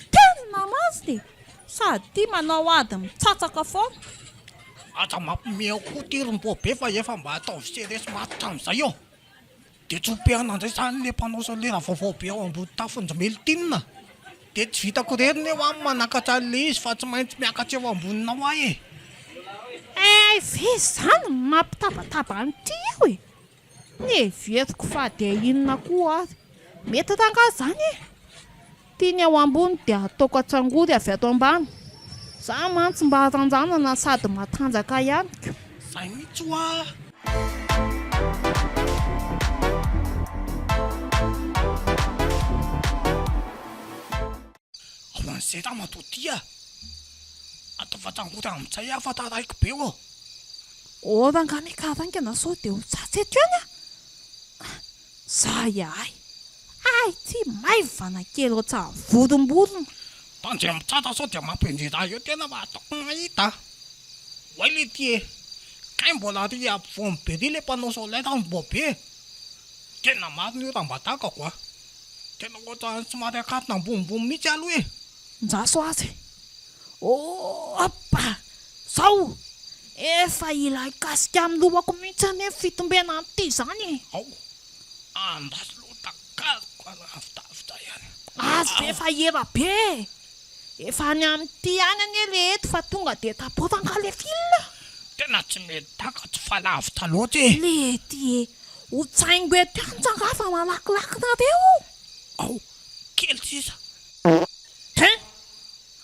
Tena mazy sady manao ady mitsatsaka foana. Aza mampimeo koa tirym-boabe fa efa mba ataovy seresy matotra amin'izay eo. Dia tsopehana indray zany le mpanao solera vaovaobe ao ambony tafonjy-melitinina. Dia tsy vitako reriny eo amin'ny manakatra an'le izy fa tsy maintsy miakatra eo ambonina ahy e. Ve zany mampitabataba an'ity eo e. Neveriko fa dia inona koa ary. Mety ranga zany e. Tiany ao ambony dia ataoko atsangody avy ato ambany. Za mantsy mba haranjanana sady matanjaka ihany. Zay mihitsy hoa. Ao an'izay raha matotia. Ataovatsangody amin'izay afata raiko be o. Ranga mikarangana sao dia ho tsatsy eto ihany a. Za iahy. Ty maivana kely ohatsa voromborona. Tandre mitsata sao dia mampendry raha eo tena mba ataoko mahita. Hoay le ty e. Kay mbola ry ampovoany be ry le mpanao solaire amin'ny boabe. Tena marina io raha mba takako a. Tena ohatran'ny somary akatina ambonimbony mihitsy aloha e. Njaso azy. Zao. Efa ilay kasika amin'ny lohako mihitsy any fitombena an'ity zany. Andaso lotakazoko alavitavitra ihany. Azy efa ela be. Efa any amin'ity any anie le eto fa tonga dia tapotanga le fila. Tena tsy mety taka tsy fa lavitra loatra e. Le ty ho tsaingo eto ihany tsanga fa malakilakina reo. Kely sisa.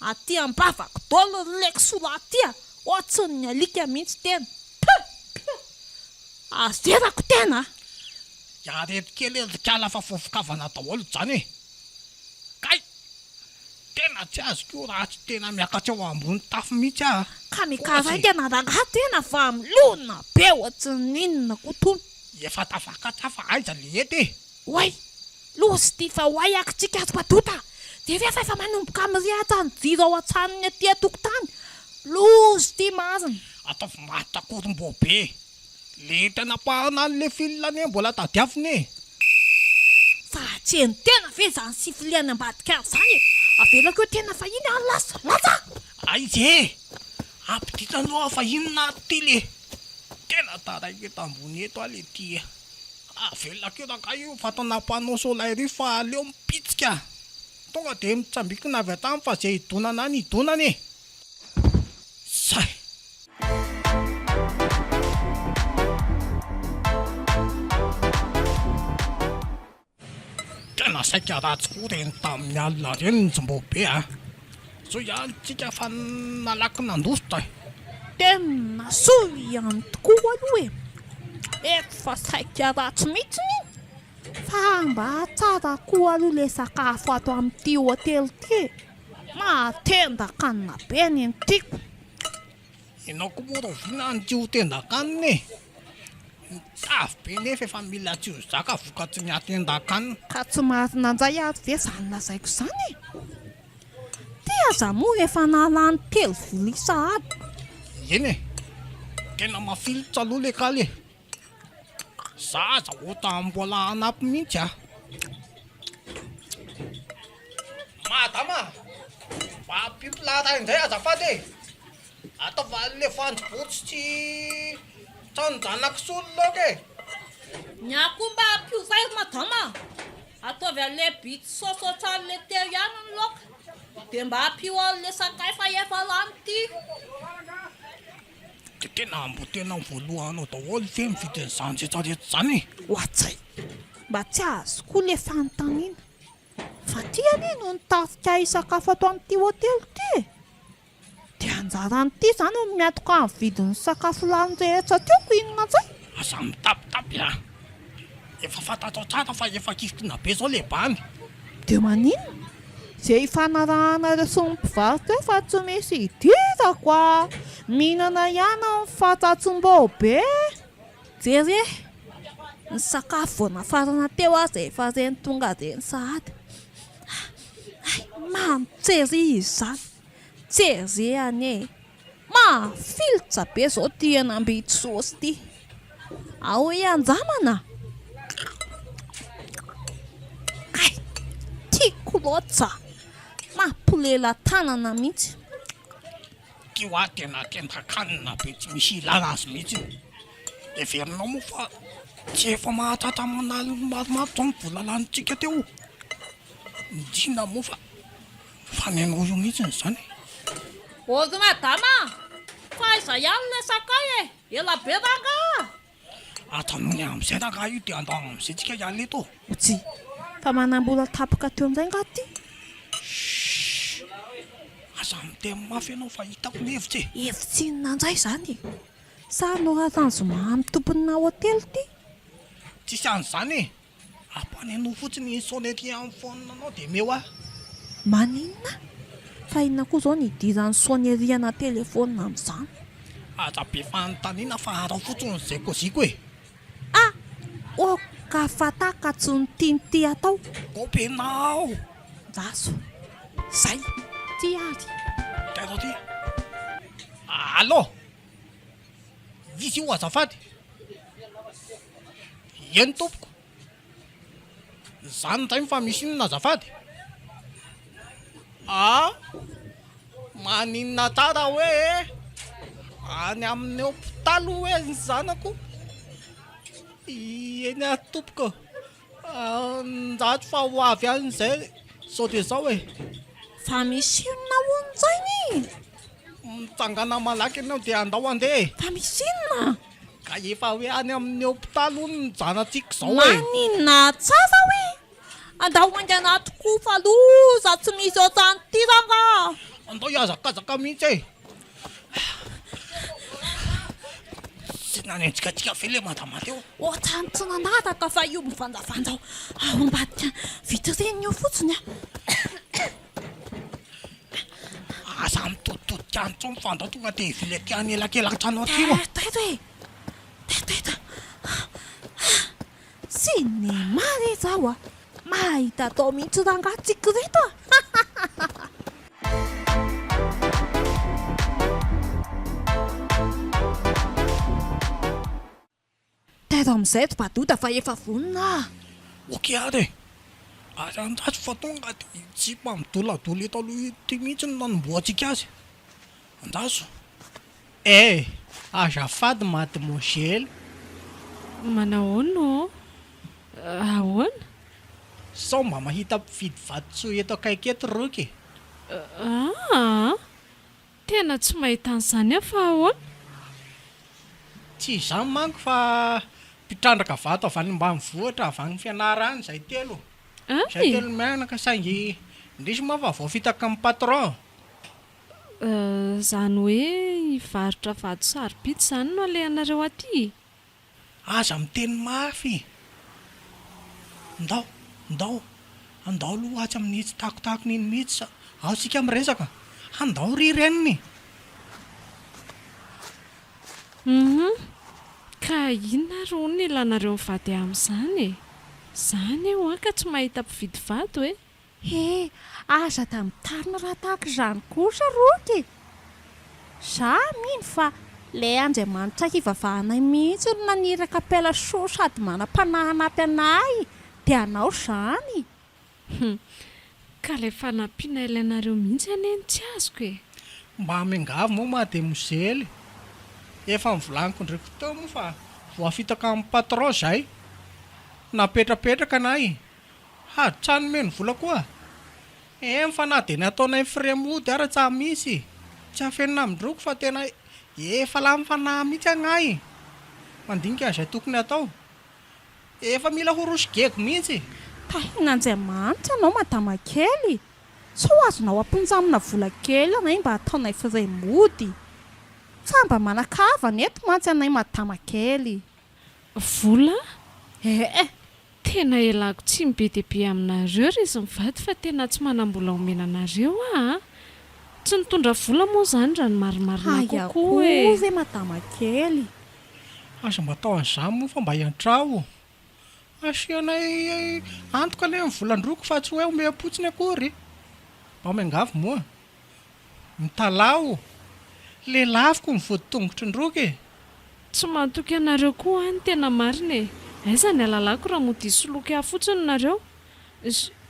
Aty ambavako dolo leko sola aty a. Ohatsy ny alika mihitsy tena. Azerako tena. Iarety kely erikala fa voavokavana daholo zany e. Kay tena tsy azoko raha tsy tena miakatra eo ambony tafo mihitsy a. Ka mikaraikana raha tena fa milona be ohatsy ninona kotony. Efa tafakatra fa aiza le ety e. Oay, losy ty fa hoay akitsika azy badota. Dia efa manomboka mirehatra ny jiro ao an-tsanony aty atokotany. Losy ty mazina. Ataovy matotra korom-boabe. Le tena parina an'le filany mbola tadiaviny e. Fa tsy eny tena ve zany sifiliany ambadika zany e. Avelako eo tena fa iny any laza. Aizy e. Ampiditra aloha fa inona ty le. Tena taraiko eto ambony eto le ty e. Avelako eo raha io fatana mpanao solaire io fa aleo mipitsika. Tonga dia mitsambikina avy atany fa zay idonana any idonana e. Say. Tena saika ratsy koa reny tamin'ny alina reny ny jombobe a. So ihany tsika fa nalaky nandositra. Tena soa ihany tokoa aloha e. Eto fa saika ratsy mihitsy. fa mba tsara koa aloha ilay sakafo ato amin'ity hôtely ty. Mahatendakanina be ny tiako. Ianao koa moa rovina an'ity hotendakanina e. Avy be nefa efa mila tsy ho zaka vokatsy ny atendakanina. Ka tsy marina indray ary ve zany lazaiko izany e. Ty aza moa efa nalany telo vola isa aby. Eny e, tena mafilotra aloha le kaly e. Za aza ohatra mbola anampy mihitsy a. Madama, vapimpilata indray azafady e. Ataova le fanjobotsy tsy tanjanako solo loka e. Ny akoho mba ampiozay madama. Ataovy an'le bity sosotrany le teo ihany ny loka. Dia mba ampio an'le sakay fa efa lany ty. Dia tena mbo tena voalohanao daholo fe mividy an'izany rehetrarehetra izany e. Hoatsay, mba tsy azo koa le fanontaniana. Fa ty anie no nitafika hisakafo ato amin'ity hôtely ty. Dia anjaran'ity izany no miatoka amin'ny vidin'ny sakafo lany rehetra tiako inona zay. Aza mitapitapy a. Efa fantatro tsara fa efa kifitina be zao le bany. Dia maninona? Izay fanarahana sy ny mpivarotra eo fa tsy misy idirako a. Mihinana ihany amin'ny fantatsim-bao be. Jery e, ny sakafo vao nafarana teo aza efa reny tonga reny sahady. Mantsery izy zany. Jery anie, mafilotra be zao ty henam-bity saosy ty. Ao anjamana. Ay, tiako loatra. Mampolela tanana mihitsy. Ty hoa tena tendakanina be tsy misy ilana azy mihitsy. Everinao moa fa tsy efa mahatratra manalo maromaro zao ny vola lanitsika teo. Midina moa fa fanenao io mihitsy izany. Ozy madama, fa iza ihany le sakay e, ela be ranga. Atranony amin'izay ranga io dia andao amin'izay tsika ihany eto. Otsy, fa manambola tapaka teo amin'izay nga ty. Aza miteny mafy ianao fa hitako ny hevitra e. Hevitsy inona indray izany. Sa noratanzoma amin'ny tomponina hôtely ty. Tsisy an'izany e. Ampanenao fotsiny ny sonnerie amin'ny fonenanao dia meo a. Maninona? Fa inona koa zao ny idiran'ny soneriana telefona amin'izany? Aza be fanontaniana fa arao fotsiny izay koziko e. Ah, ka fataka tsy ny tian'ity atao. Kompenao. Zaso, zay, ty ary. Taito ty. Allô? Izy io azafady. Eny tompoko. Zany ndray fa misy inona azafady? Maninona tsara hoe any amin'ny hôpitaly hoe ny zanako. Eny a tompoko. Njato fa ho avy any izay sao dia zao e. Fa misy inona hono zany? Mitsangana malaky ianao dia andao andeha. Fa misy inona? Ka efa hoe any amin'ny hôpitaly hono ny janatsika zao e. Maninona tsara hoe? Andao angana tokoa fa loza tsy misy ohatrany ty ranga. Andao iazakazaka mihitsy e. Tsy nanenjikatsika ve le madama teo? Ohatrany tsy nanataka fa io mivanjavanja ao ambadika vitrine io fotsiny a. Aza mitotototika any tso mifandao tonga dia vilety any elakelatra-trano aty io. Taito e. Taito. Sy ny mare zao a. Mahita atao mihitsy rangatsika reto a. Taito amin'izay tsy badota fa efa vonona. Oke ary e. Ary andatsy fa tonga dia tsy mpamidoladola eto aloha ity mihitsy no nanomboantsika azy. Andaso. Azafady mademoiselle. Manahoana? Ahoana? Sao mba mahita mpividy vatosoa eto akaiky eto roky. Tena tsy mahita an'izany aho fa ahoana? Tsy izany manko fa mpitrandraka vato avy any ambanivohitra avy any fianarana izay telo. Izay telo mianaka saingy indrisy moa fa voafitaka amin'ny patron. Zany hoe hivarotra vato sarobidy izany no alehanareo aty. Aza miteny mafy. ndao aloha atsy amin'ny tsy takotako niny mihitsy ao sika miresaka andao ry reniny ka inona ro ny ilanareo mivady amin'izany e zany eo ka tsy mahita mpividy vady hoe aza da mitarina raha tahaka izany kosa roky za mino fa lay Andriamanitra hivavahanay mihitsy no naniraka apela so sady manam-panahanampy anay dia anao zany ka ilay fanampiana ilainareo mihitsy aneny tsy azoko e mba miangavy moa mademoiselle efa mivolaniko ndraiky teo moa fa voafitaka amin'ny patron zay napetrapetraka anay trano meno vola koa fa na de nataonay fremody ara tsy misy tsy afenina amindroko fa tena efa la mifanahy mihitsy agnay mandinika zay tokony atao efa mila horosigeko mihitsy tahin'Andriamanitra anao madama kely tsy ho azonao amponjamina vola kely anay mba ataonay fremody fa mba manakavana eto mantsy anay madama kely vola tena elako tsy mibe dehibe aminareo ry izy mivady fa tena tsy manam-bola omenanareo tsy nitondra vola moa zany raha ny marimarina kokoa ze madama kely aza mba atao an'izany moa fa mba hiantrao asianay antoka le mivolandroko fa tsy hoe omeham-potsiny akory mba miangavy moa mitalao le laviko mivoditongotra ndroky tsy mahatoky anareo koa any tena marina e aiza ny alalako raha mody isoloky aho fotsiny nareo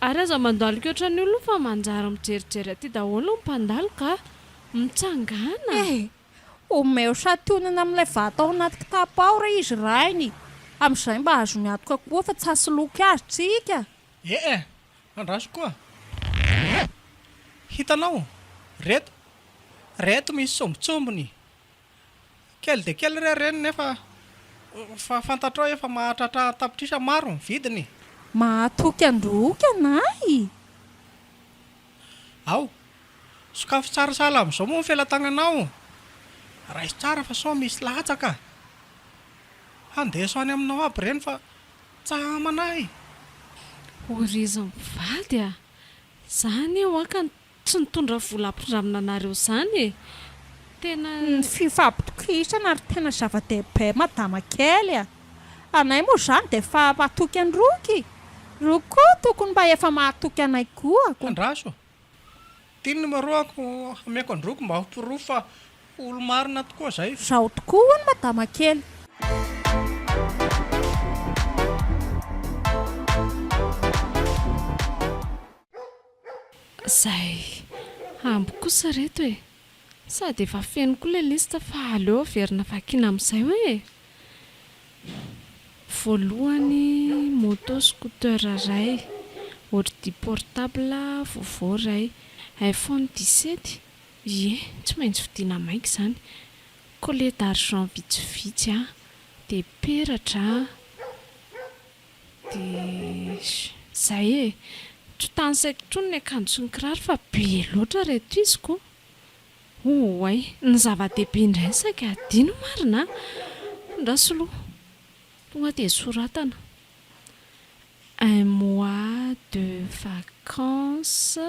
ary aza mandalika ohatran'io aloha fa manjary mijerijery aty daholo mmpandalo ka mitsangana omeo satonana amin'ilay vata ao anaty kitapo ao raha izy rainy amin'izay mba azo miatoka koa fa tsy asoloky azy tsika andraso koa hitanao reto misy sombitsombony kely de kely reny nefa fa fantatrao efa mahatratra tapitrisa maro ny vidiny mahatoky androky anay sokafo tsara sala amin'izao moa nyfelatagnanao raha izy tsara fa sao misy latsaka andeso any aminao aby reny fa tsahamanay orizy mivady zany eo ka tsy nitondra vola ampindramina anareo zany tena ny fifampitokisana ary tena zava-dehibe madama kely anay moa zany de efa mahatoky androky koa tokony mba efa mahatoky anay koa andraso tiny numeroako ameko androky mba hompirofo fa olo marina tokoa zay zao tokoa ny madama kely zay ambo kosa reto sady efa feno koa le lista fa aleo verina vakina amin'izay hoe voalohany moto scooter ray ordi portable vovô ray iPhone 17 tsy maintsy vidiana maika izany collier d'argent vitsivitsy de peratra de zay totany saiko trony ny akanjo sy ny kiraro fa be loatra reto izy koa ny zava-dehibe indray saika adino marina ndrasoloha tonga de soratana un mois de vacances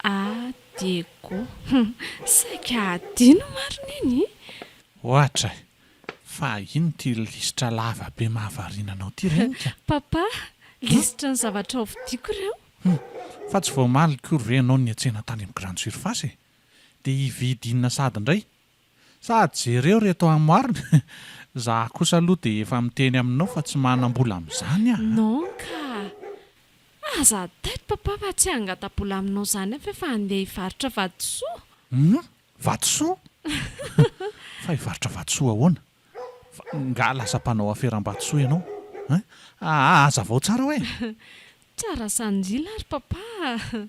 à Diego saika adino marina iny ohatra fa ino ty lisitra lava be mahavariananao ty renika papa lisitra ny zavatra ao vidiako ireo fa tsy voamaliko ry anao ny atsena tany amin'ny grande surface dia hividinina sady indray sady jereo reto amoarina za kosa aloha dia efa miteny aminao fa tsy manam-bola amin'izany non ka aza taito papa fa tsy angata-bola aminao zany fa efa andeha hivarotra vatosoa vatosoa fa hivarotra vatosoa ahoana nga lasa mpanao aferam-batosoa ianao aza vao tsara hoe tsara sanjila ary papa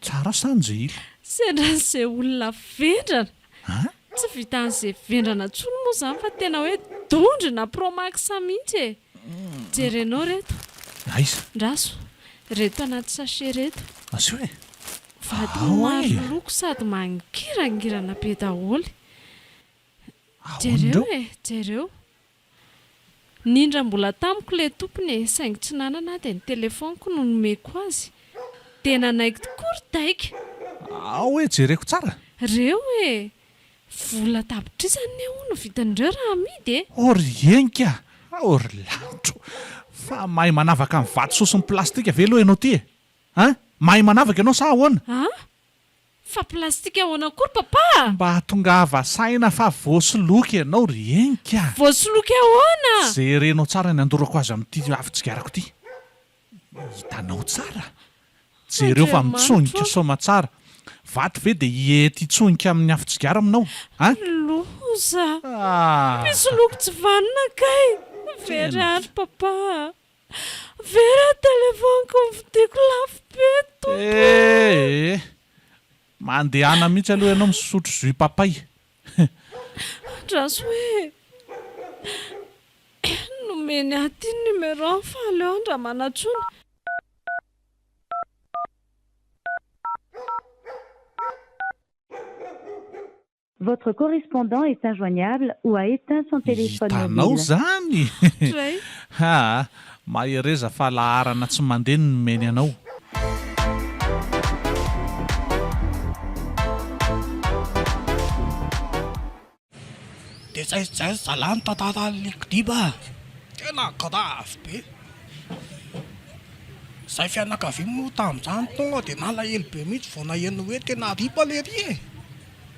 tsara sanjila sendran'izay olona vendrana tsy vitan'izay vendrana tsony moa zany fa tena hoe dondrina promax mihitsy jerenao reto aiza ndraso reto anaty sachet reto asy hoe vady maro loko sady mangirangirana be daholy jereo nindra mbola tamiko ilay tompony saingy tsy nanana dia ny telefoniko no nomeko azy dia nanaiky tokoa ry daika hoe jereko tsara reo hoe vola tapitrisany ho no vitan'ireo raha amidy ory enika ory lanitro fa mahay manavaka amin'ny vato sosiny plastika ve aloha ianao ty mahay manavaka ianao sa ahoana fa plastika ahoana akory papa mba hatongava saina fa voasoloky ianao ry enika voasoloky ahoana jerenao tsara ny andorako azy amin'ity afi-tsigarako ty hitanao tsara jereo fa mitsonika soma tsara vato ve dia hiety hitsonika amin'ny afi-tsigara aminao loza misy loko tsy vanina kay very andro papa vera telefoniko mividiko lafo be mandehana mihitsy aloha ianao misotro jus papay raso hoe nomeny aty numéro fa aleo andra manatsona Votre correspondant est injoignable ou a éteint son téléphone hitanao mobile. zany ray mahereza fa laharana tsy mandeha no nomeny anao dia zay zalany tantara likidiba tena grave be zay fianakaviana moa tamin'izany tonga dia nalahelo be mihitsy vao naheno hoe tena ripa le ry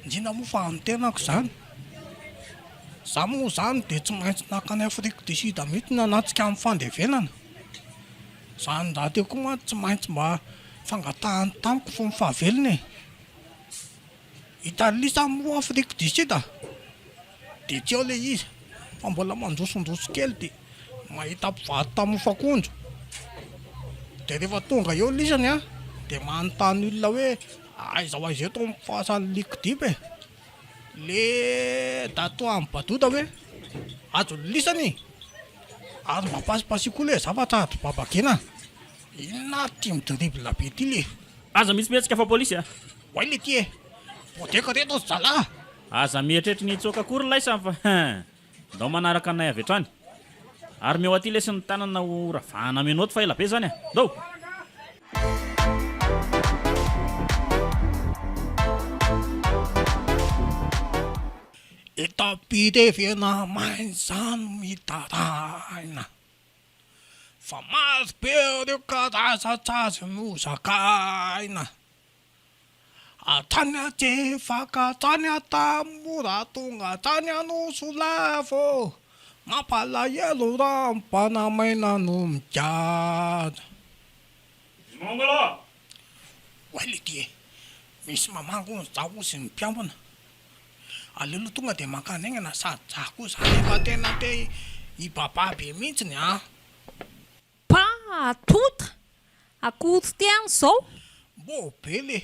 indrindra moa fa amin'ny tenako izany za moa izany dia tsy maintsy nakany Afrique du Sud mihitsy nanatsika amin'ny fandevenana izany za teo koa ma tsy maintsy mba fangatahany tamiko fo mifahavelona Italia moa Afrique du Sud dia tsy ao ilay izy fa mbola mandrosondroso kely dia mahita mpivady tamin'ny fakondro dia rehefa tonga eo lisany dia manontany olona hoe aiza eto mifahasany likidiba le dato amin'ny badoda hoe azo lisany ary mba pasipasiko le zavatra ady babakena inona ty midribla be ty le aza misy mihetsika fa polisy oay le ty bodeka reto zala aza mietretry ny tsoka akory laisa fa ndao manaraka anay avy hatrany ary meo aty lesy ny tanana ho ravahana menoty fa ela be zany dao itapitevena mainy zany mitaraina fa maro be reo karazatsazy no zakaina atany atsefaka atany atamora tonga atany anosolavo mampalahelo raha mpanamaina no mijada mongolo oay le ty misy mamango zaho sy ny mpiambina alelo tonga dia mankanaingana sady za koa zany efa tena te hibaba be mihitsy ny pa atota akory tiany zao mbo be le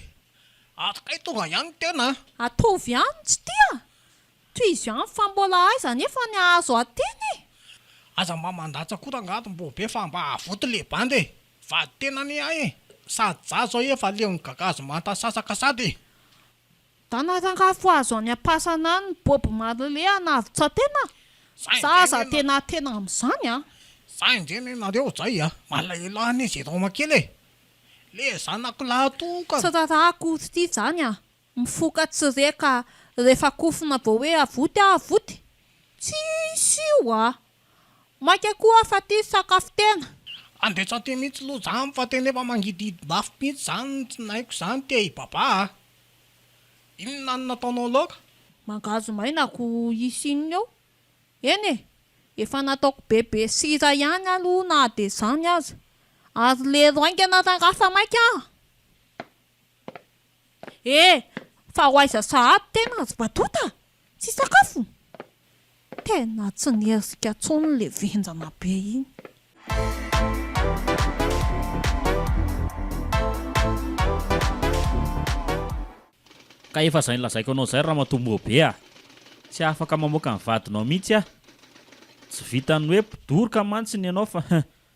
ary kay tonga ihany tena atovy ihany tsy tia toy izy ihany fa mbola aiza nefa ny azo ateny aza mba mandatsa koa ngato mbo be fa mba avoty le bandy fa tena ny ay sady za zao efa leo ny gagazo mantasasaka sady tanarangafo azo any ampasana ny boby malole anavotsa tena zaza tena amin'izany za indreny nareo zay malahelo any izy roma kely le zanako lahatoka tsy raha akory ty zany mifoka tsy reka rehefa kofina vao hoe avoty tsisy io maika koa fa ty sakafo tena andetsa ty mihitsy loha zany fa tena efa mangididy lafo mihitsy zany tsy naiko zany te hibaba inona ny nataonao loka mangazo mainako isinina eo eny efa nataoko bebe sira ihany aloha na de zany aza ary le roaingana rangafa maika fa ho aiza sahady tena azy batota tsy sakafo tena tsy nierzika tsony le venjana be iny ka efa zay lazaiko anao zay raha matombo be tsy afaka mamoaka ny vadinao mihitsy tsy vitany hoe mpidoroka mantsiny ianao fa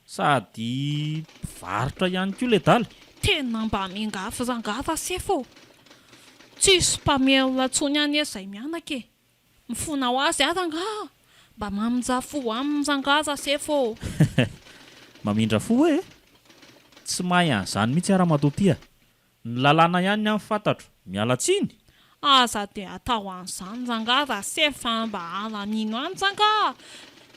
sady mpivarotra ihany koa le dala tena mba mingafa rangafa sefo tsisy mpameola tsony any izay mianaka mifona ho azy aranga mba mamonja fo amin'izangaza sefo. Mamindra fo hoe tsy mahay an'izany mihitsy ara-matotia. Ny lalàna ihany ny amin'ny fantatro. Miala tsiny. Aza dia atao an'izany zangaza sefa mba halanino any zanga.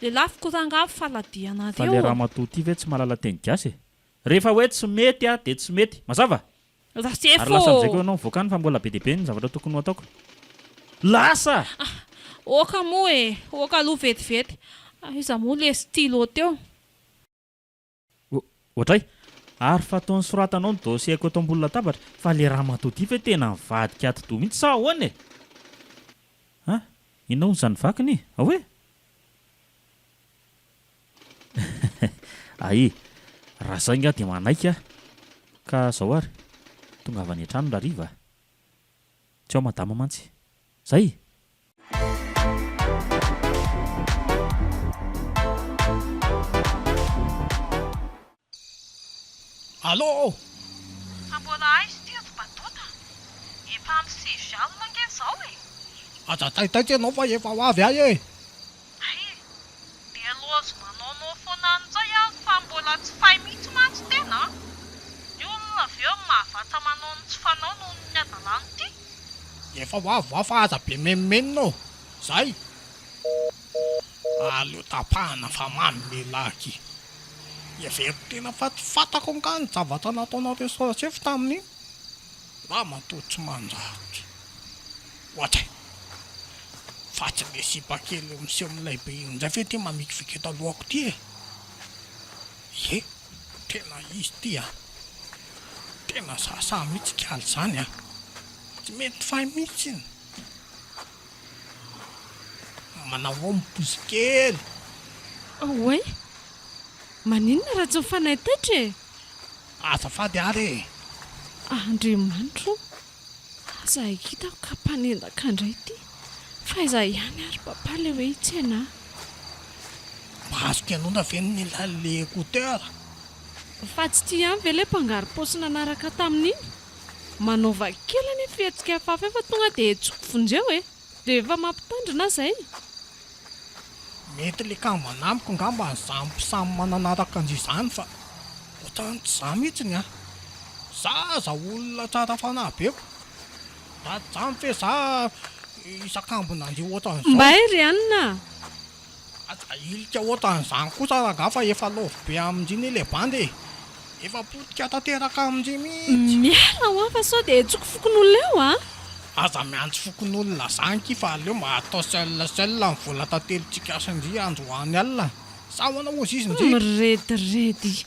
Le lafiko zanga faladiana Fa le teo. ramatotia ve tsy mahalala teny gasy e? Rehefa hoe tsy mety dia tsy mety. Mazava? Za Ary lasa amin'izay koa sefo. ianao mivoaka fa mbola be dia be ny zavatra tokony ho ataoko. Lasa! Oka moa e, oka aloha vetivety. Iza moa le stylo teo. Ohatray, ary fataon'ny soratanao ny dossier-ko eto ambony latabatra fa le ramatotia ve tena mivadika ato-doha mihitsy sa ahoana e? Ha? Inona hono izany vakiny? Ahoe? Ae, raha izay nga dia manaika ka izao ary tonga avy any an-trano rariva. Tsy ao madama mantsy. Zay. Allô? Mbola aiza ty ato batota? Efa amin'ny 6 alina ange zao e. Aza taitaitsy ianao fa efa ho avy ahy e. Ay, dia lozo manao foana an'izay aho fa mbola tsy fay mihitsy mantsy tena. Ny olona avy eo mahavata manao ny tsy fanao noho ny adalany ty. Efa ho avy ho fa aza be menomenonao. Zay. Aleo tapahana fa mamy laky. Every tena fantako nga ny zavatra nataonao teo sefo tamin'iny. Raha matoa tsy manjary. Ohatra. Fatsy le sipa kely miseho amin'ilay be inzay fe ty mamikiviky eto alohako ty e. Ye, tena izy ty tena sasa mihitsy kaly zany tsy mety fay mihitsy iny. Manao mipozy kely. Oe, maninona raha tsy mifanay taitra e? Azafady ary e. Andriamanitro, aza hitako ka mpanendaka indray ty. Fa iza ihany ary papaly hoe hitsena. Mahazo kianona ve nilale écouteur? Fa tsy tia ihany ve le mpangary paosy nanaraka tamin'iny? Manaova kely any fihetsika hafahafa fa tonga dia tsoko vonjeo e. Dia efa mampitandrina zay. Mety le kambana amiko ngamba ny zampo samy mananaraka an'izany fa ohatrany tsy za mihitsy ny zaza olona tsara fanahy beko. Da zany fe za isakambona an'izay ohatran'izao. Mba iry anina. Aza ilika ohatran'izany kosa raha fa efa lova be amin'iziny le bandy. Efa potika tanteraka amin'izay mihitsy. Miala ho afa sao dia tsoko fokon'olona eo Aza miantso fokon'olona zany ky fa aleo mba atao seul ny vola tantelintsika sindry androany alina. Sa hoana ozy izy ndry. Mirediredy.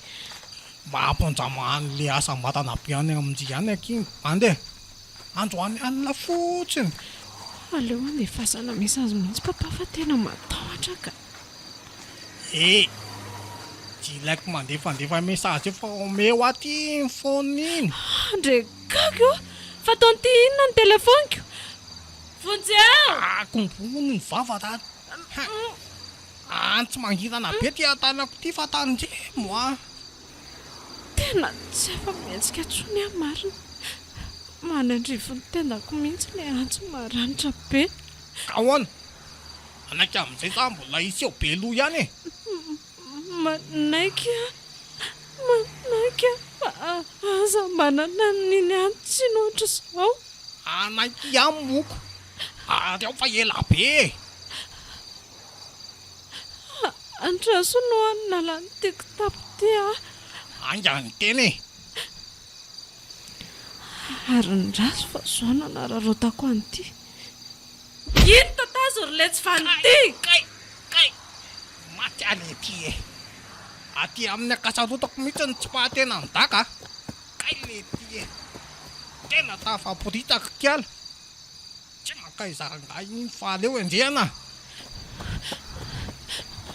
Mba amponjamahany le asa mbatana be any amin'izay ihany aky bandy. Androany alina fotsiny. Aleo andeha fasana mesazy mihitsy papa fa tena matahotra ka. Tsy ilaiko mandefandefa mesazy io fa omeo aty ny phone iny. Andre gaga fa taonty inona ny telefoniko? Vonjeo! Kombony ny vavata. Tsy mangirana be ty atanako ty fa tandremo Tena tsy efa mihetsika tsony ahy marina. Manandrifo ny tendako mihitsy le antso maranitra be. Ka hoana? Anaiky amin'izay za mbola isy eo be loha ihany e. Manaika fa aza manana niny antso ny ohatra izao. Anaiky ihany moko. Ary ao fa ela be. Andraso no nalany tiako tapo ty Anga ny teny e. Ary ny raso fa zao nanararotako an'ity. Ino tatazo ry le tsy vanity? Kay maty ale ty e. Aty amin'ny akasarotako mihitsy ny tsy pahatena midaka. Kay le ty e. Tena tafaboritaka kiala. Tsy makay zaranga iny fa aleo endrehana.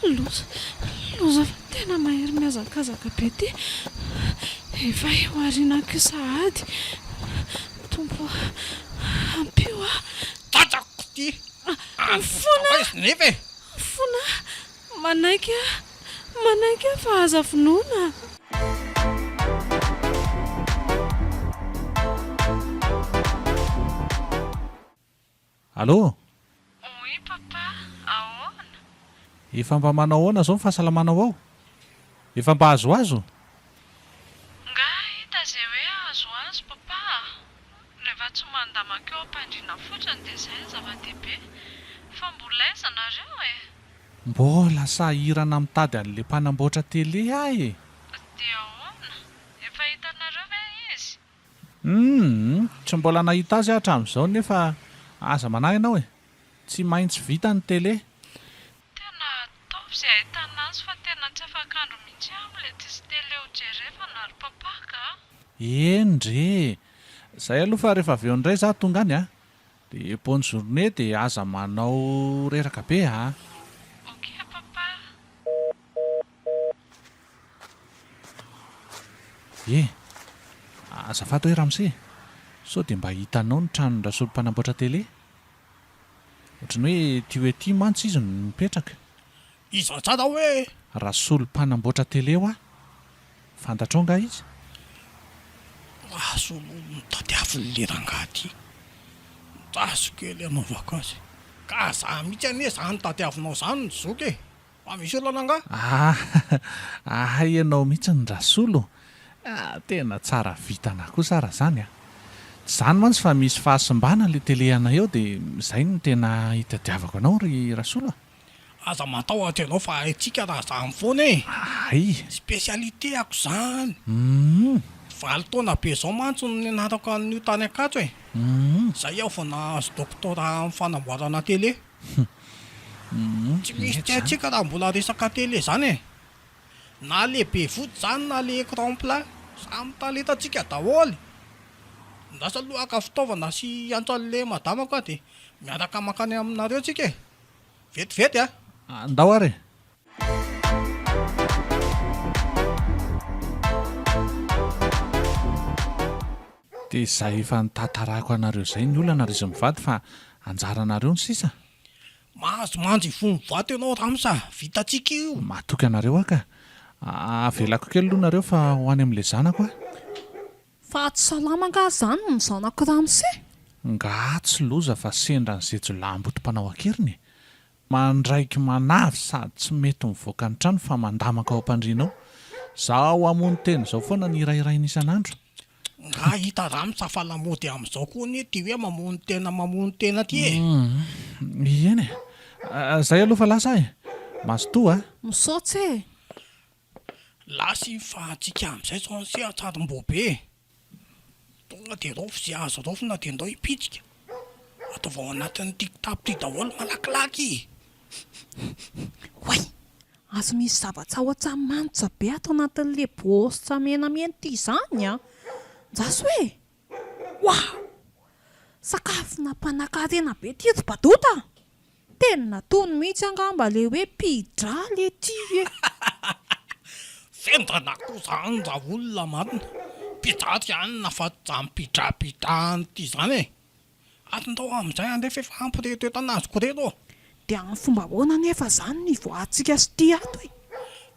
Loza fa tena mahery miazakazaka be ty. Efa eo arinako sahady. Tompo ampio Tatsako ty. Fona! Nefa e. Fona! Manaika fa aza finoana. Allô? Oui papa, ahoana? Efa mba manao ahoana zao ny fahasalamanao ao? Efa mba azoazo? Nga hita zay hoe azo papa. Rehefa tsy mandamaka eo am-pandriana fotsiny dia izay ny zava-dehibe. Fa mbola aiza nareo e? Mbola sahirana mitady an'ilay mpanamboatra tele ahy e. Dia ahoana? Efa hitanareo ve izy? Tsy mbola nahita azy hatramin'izao nefa aza manahy ianao e. Tsy maintsy vita ny tele. Tena ataovy izay ahitana azy fa tena tsy afaka andro mihitsy amin'ilay tsisy tele ho jerevana ry papa ka. Endre. Izay aloha fa rehefa avy eo indray za tonga any a. Dia bonne journée dia aza manao reraka be a. Ok papa. Azafady hoe Ramose, sao dia mba hitanao ny tranon'ny rasolo mpanamboatra tele? Ohatrany hoe tia hoe tia mantsy izy no mipetraka. Iza tsara hoe Rasolo mpanamboatra tele ho a? Fantatrao nga izy? asolo mitadiavy le rangaty. Taso kely anaovako azy. Ka za mihitsy anie zany tadiavinao zany ny zoky e. Fa misy olana nga? Ianao mihitsy ny rasolo. Tena tsara vitana kosa raha zany a. Zany mantsy fa misy fahasimbana le tele anay eo dia izay no tena hitadiavako anao ry rasolo. Aza matao aty anao fa haitsika raha zany foana e. Spécialité ako zany. 20 taona be zao mantsy no nenarako an'io tany Ankatso e. Zay aho vao nahazo doctorat amin'ny fanamboarana tele. Tsy misy tsy haitsika raha mbola resaka tele zany e. Na le be fotsy zany na le écran plat, samy talentatsika daholo. Ndasa lohaka fitaovana sy antso an'le madamako dia miaraka makany aminareo tsika e. Vetivety a. Andao ary. Dia izay efa nitantarako anareo izay ny olana izy mivady fa anjaranareo ny sisa. Mahazo manjy fony mivady ianao Ramsa, vitatsika io. Matoky anareo aka. Avelako kely aloha nareo fa ho any amin'ilay zanako a. Fa tsy salama nga zany ny zanako Ramose. Nga tsy loza fa sendra ny zejolaham-botom-panao akiriny. Mandraiky manavy sady tsy mety mivoaka ny trano fa mandamaka ao am-pandrianao. Zaho hamono teny izao foana ny irairaina isan'andro. Nga hita Ramsa fa lamody amin'izao koa ny ty hoe mamono tena ty e. Eny e. Zay aloha fa lasa e. Mazotoa a. Misaotsy e. Lasy fa atsika amin'izay zao ny sehatsarim-bobe. Tonga dia rofo sy azo rofo na dia ndao hipitsika. Ataovao ao anatin'ny tikitap ty daholo malakilaky. Oay, azo misy zavatsaotra manitra be ato anatin'le baositra menamena ty izany a. Jasy hoe, wow, sakafo nampanankarena be ty ry Badota. Tena tony mihitsy angamba le hoe pizza le ty e. Fendrana koa zany raha olona marina. Pizza ty any na fa zany pizza ty zany e. Atondao amin'izay andefa efa ampireto anazoko reto. Dia amin'ny fomba ahoana nefa zany ny voantsika sy ty ato e.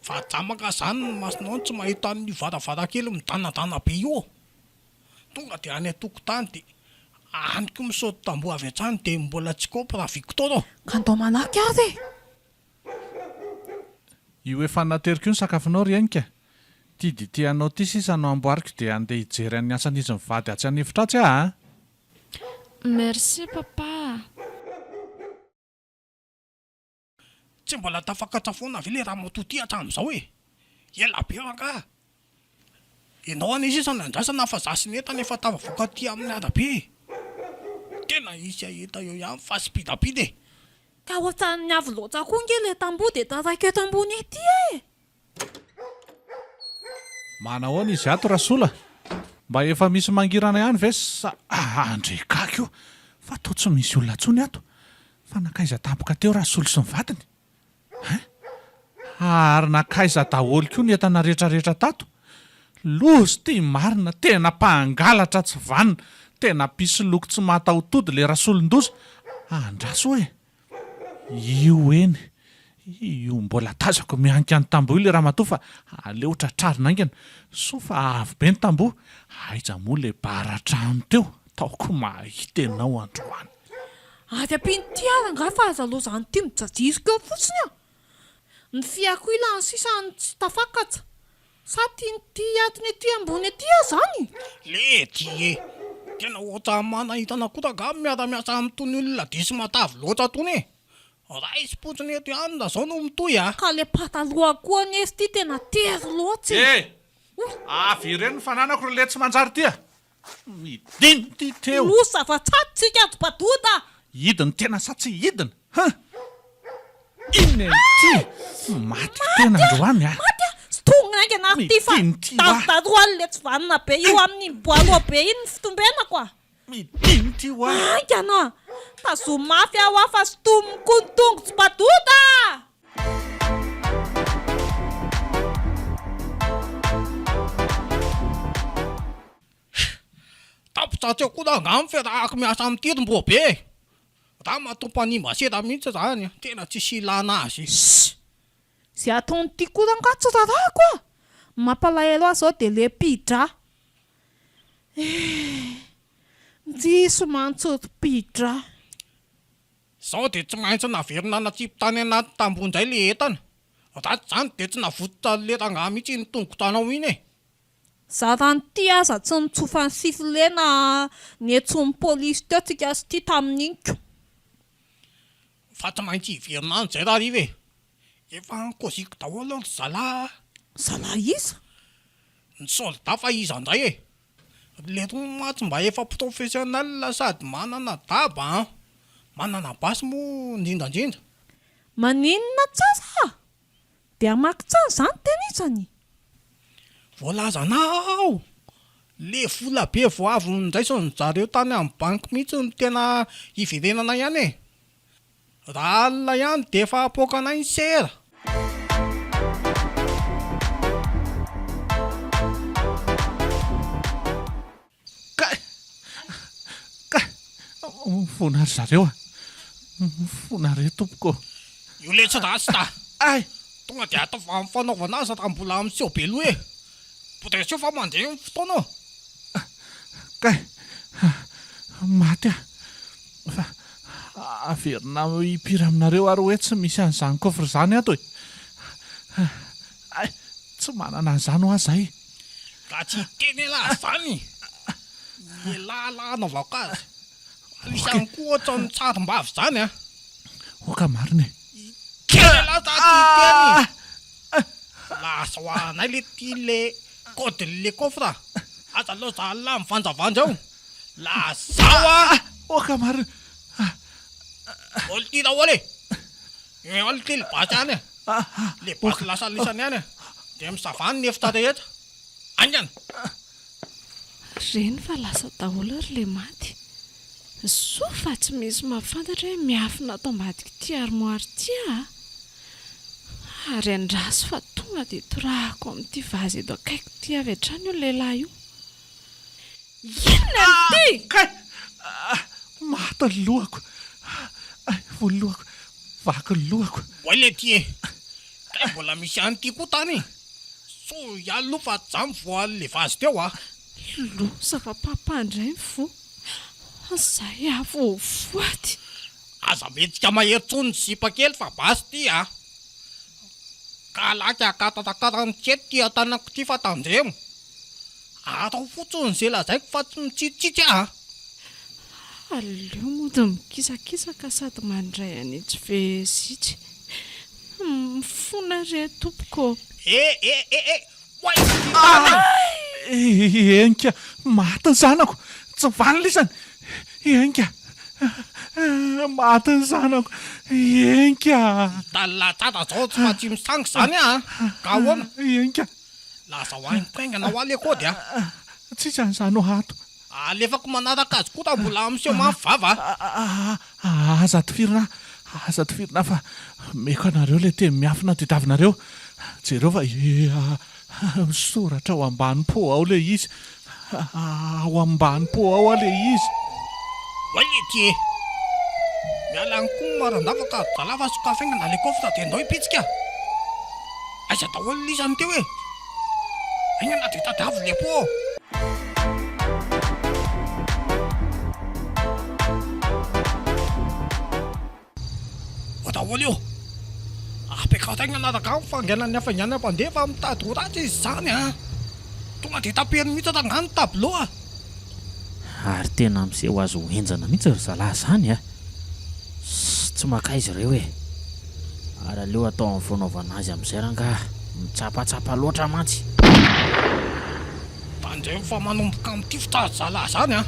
Fa jamaka zany ny masonao tsy mahita ny varavarakely midanadana be io. Tonga dia any an-tokotany dia anyko misaoty tamboho avy hatrany dia mbola tsy kopy raha Victor. Ka andao manaky azy e. Io efa nateriko io ny sakafonao ry Ainika. Ty ditianao ty sisa no amboariko dia andeha hijery amin'ny asan'izy mivady atsy any efitra atsy a. Merci papa. Tsy mbola tafakatra foana ve le raha matoty hatramin'izao e. Ela be ranga. Ianao any sisa nandrasana fa zasy netana efa tafavoaka ty amin'ny arabe. Tena isy ahita eo ihany fa sy pidapida e. Ka ohatran'ny avy loatra koa nge le tamboho dia taraiky eto ambony ety e. Manahoana izy ato rasola? Mba efa misy mangirana ihany ve sa andrekako io? Fa to tsy misy olona tsony ato. Fa nakaiza tampoka teo rasolo sy ny vadiny. Ary nakaiza daholo koa ny entana rehetrarehetra tato. Lozy ty marina, tena mpangalatra tsy vanina, tena pisy loko tsy mataotody le rasolon-doza. Andraso hoe, io eny, io mbola tazako mihanika ny tamboho io le raha matoa fa aleo tratrarina aingana. So fa avy be ny tamboho, aiza moa le baratrano teo, taoko mahita anao androany. Ary ampiny ty ara nga fa aza loza ny ty mijajirika eo fotsiny a. ny fiako ilany sisany tsy tafakatsa sa tianyty atiny ety ambony ety zany. Le ty tena ohatra manahitana kotaka miara-miasa amin'tony olona disy matavy loatra tony raha isy potsiny eto ihany da zao no mitoy ka le pataloha koa nesy ty tena tery loatsy. Avy ireny fananako le tsy manjary tya midiny ty teo losa fa tsatsika ato Batoda. hidiny tena sa tsy hidiny iny ty maty tena androany Maty stongina aika na ty fa midiny ty wa tadaroany le tsy vanina be io amin'ny boaloha be iny ny fitombenako midiny ty wa ankana tazomy mafy aho afa sitomiko ny tongotsy Batoda. tapitsatsy koa da angamy fiarahako miasa amin'ny tidim-boa be raha matompanimba seda mihitsy zany tena tsisy ilana azy Zay ataony ty koa nga tsy rarako mampalahelo azy zao de le pidra jiso mantsody pidra zao de tsy maintsy naverina natsipotany anaty tambonjay le entana ratsy zany de tsy navototra le rangah mihitsy ny tongo tanao iny zarany ty aza tsy nitsofa ny sifilena ny etson'ny polisy teo tsika sy ty tamin'iniko fa tsy maintsy hiverina any zay raha rive efa nkoziko daholo ry zala iza ny solda fa iza indray le romatsy mba efa professionnel sady manana daba manana basy mo indrindrandrindra maninona tsasa de amaky tsany zany tena izany voalazanao le vola be voavo ndraisony zareo tany amin'ny banky mihitsy ny tena hiverenana ihany raha alina ihany de efa apokanay ny sera fonary zareo fonare tompoko io le tsy rasy ta ay tonga de atao fanaovana azy raha mbola amin'seo be loa potresio fa mandeha ny fotoana kay maty fa averina hipira aminareo ary hoe tsy misy an'izany kofra zany ato ay tsy manana an'izany ho azahay ka tsy teny lahy zany le lalana vaokazy isany koa ohatra ny tsarim-bavy zany oka marina kely latatiteny lasa ho anay le ty le kody le kofra aza aloha za la mivanjavanja ao la zao oka marina olo ty daholo olo ty le basy any le basy lasa lisany any de misavany ny efitra rehetra angana reny fa lasa daholo ary le maty so fa tsy misy mahafantatra hoe miafina atao ambadika ty armoire ty ary andraso fa tonga de torahako amin'ity vazy eto akaiko ty avy hatrany io lehilahy io inona ty kay maty ny lohako ay volohako vaky ny lohako oale ty kay mbola misy any ty koa tany so ialoha fa zany voa le vazy teo losa fa pampandray fo zay avo voaty aza metsika maheritsony zipa kely fa basy ty ka laky akatatakatany tsety ty atanako ty fa tandremo atao fotsiny zay lazaiko fa tsy mitsitsitsy aleo mody mikisakisaka sady mandray anitsy vezitsy mifona re tompoko enka maty ny zanako tsy vanilizany enka maty ny zanako enka talatsata zao tsy fa tsy misangy zany ka ahoana enka lasa hoany koaingana ho ale kody tsisy an'izany ho ato alefako manaraka azy koa ta mbola amseho mafivava aza tifirina fa meko anareo le teny miafina tetavinareo jereo fa misoratra ao ambany-po ao le izy ao ambany-po ao le izy oale ty mialany koa marandavaka zalafa sokafaingana le kofra de ndao ipitsika aiza daholo lisany teo aingana de tadavo le po o daholo io apeka tegna naraka amin'ny fangainany hafaingana mpandefa mitady ho ratsy izy zany a. Tonga dia tapehany mihitsy tangano tableau a. Ary tena miseho azo henjana mihitsy ry zalahy zany a. Tsy makaizy ireo e. Ary aleo atao amin'ny fanaovana azy amin'izay ranga mitsapatsapa loatra mantsy. Tanjeo fa manomboka amin'ity fitady zalahy zany a.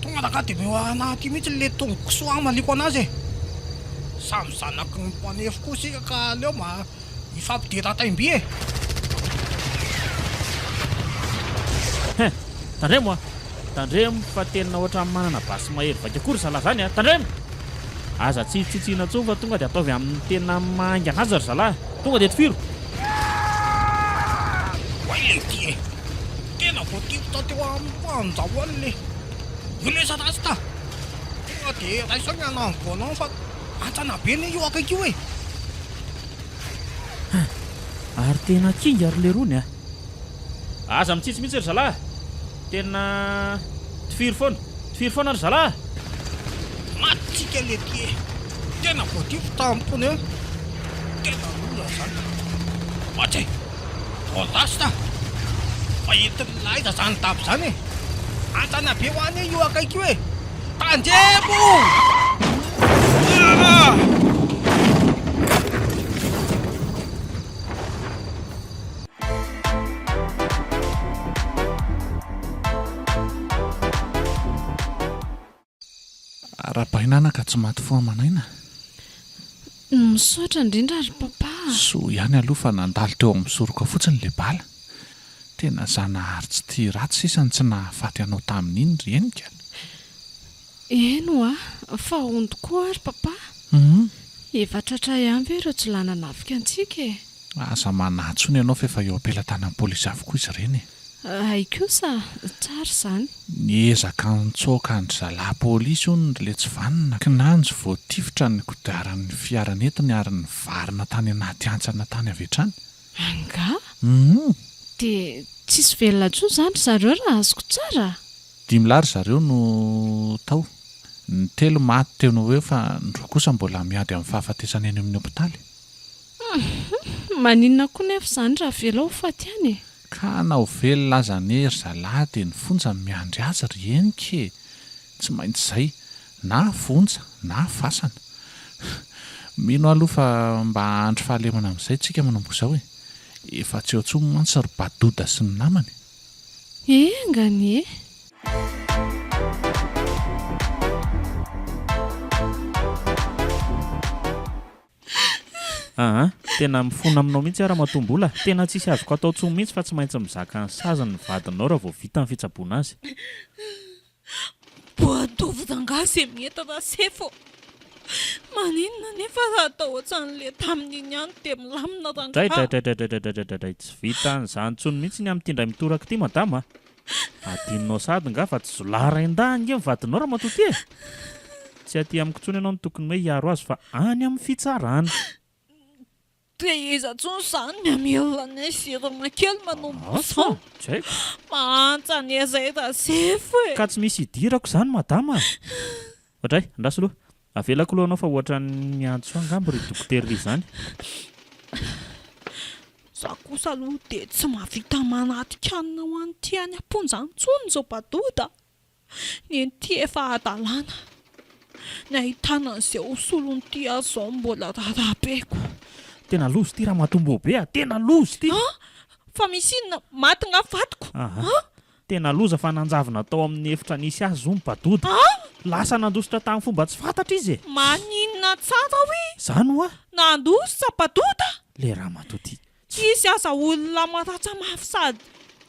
Tonga raka dia meo anaty mihitsy le tongokisoa maliko anazy e. Samy zanaky ny mpanefo koa sika ka aleo ifampidiran-taimby e. Tandremo a. Tandremo fa tena ohatran'ny manana basy mahery vaika kory zalahy zany a. Tandremo. Aza tsy tsitsiana tsony fa tonga dia ataovy amin'ny tena maingana azy ry zalahy. Tonga dia tifiro. Oay ty e. Tena voatifo tateo amin'ny fanjahoany le. Io lesa ratsy ta. Tonga dia raisao ny anamboanao fa antsana be ny io akaiky io e. Ary tena kinga ary le rony a. Aza mitsitsy mihitsy ry zalahy. Tena tifiro foana ry zalahy. Matsika le ty e. Tena voatifo tampony e. Tena lola zany. Matsy volasy ta. Fahitin'ny laiza zany tapo zany e. Antsana be ho any io akaiky io e. Tandremo! Raha-bahinana ka tsy maty foa manaina. Misaotra indrindra ry papa. So ihany aloha fa nandalo teo amin'ny soroka fotsiny le bala. Tena zanahary tsy tia ratsy sisany tsy nahafaty anao tamin'iny ry enika. Eno a, fa ondy koa ary papa. Efa tratra ihany ve ireo tsy lana nafika antsika e. Aza manahtsony ianao fa efa eo am-pelatanan'ny polisy avokoa izy ireny e. Ay kosa, tsara zany. Niezaka nitsoaka ny zalahy polisy hono le tsy vanina kinanjo voatifitra ny kodiaran'ny fiaranetiny ary ny varina tany anaty antsana tany avy hatrany. Anga? Dia tsisy velona intsony zany zareo raha azoko tsara. 5 lary zareo no tao. Ny 3 maty teo no hoe fa ny 2 kosa mbola miady amin'ny fahafatesana eny amin'ny hopitaly. Maninona koa nefa zany raha vela ho faty any e. Ka na ho velona aza ry zalahy dia ny fonja miandry azy ry enika e. Tsy maintsy izay na fonja na fasana. Mino aloha fa mba andro fahalemana amin'izay tsika manomboka izao e. Efa tsy eo intsony mantsy ry Badoda sy ny namany. Engany e. Tena mifona aminao mihitsy ara matombola. Tena tsisy azoko atao tsony mihitsy fa tsy maintsy mizaka ny sazany vadinao raha vao vita ny fitsaboana azy. Boadovy izay mientana sefo. Maninona nefa raha atao ohatran'le tamin'iny ihany dia milamina Dray, tsy vita n'izany tsony mihitsy ny amin'ity indray mitoraka ity madama. Adinonao sady nga fa tsy zolaran-dany nge vadinao raha matoty e. Tsy aty amiko tsony ianao no tokony hoe hiaro azy fa any amin'ny fitsarana. Dia iza tsony izany miamelona ny virana kely manomboka izao. Mantsa ny izay sefo e. Ka tsy misy idirako izany madama. Ohatray, andraso aloha. Avelako aloha anao fa ohatran'ny miantso angambo ry dokotera ry izany. Za kosa aloha dia tsy mahavita manatika-kanina ho an'ity any amponja intsony izao Badoda. Ny an'ity efa adalàna. Ny ahitana an'izay hosolon'ity azy izao mbola rarabeko. Tena lozy ity raha matombo be a. Tena lozy ity. Fa misy inona maty nga vatiko. Tena loza fa nanjavina tao amin'ny efitra nisy azy zony Badoda. Lasa nandositra tamin'ny fomba tsy fantatra izy e. Maninona tsara hoe. Zany hoa. Nandositra Badoda. Le raha matoty. Tsisy aza olona maratsa mafy sady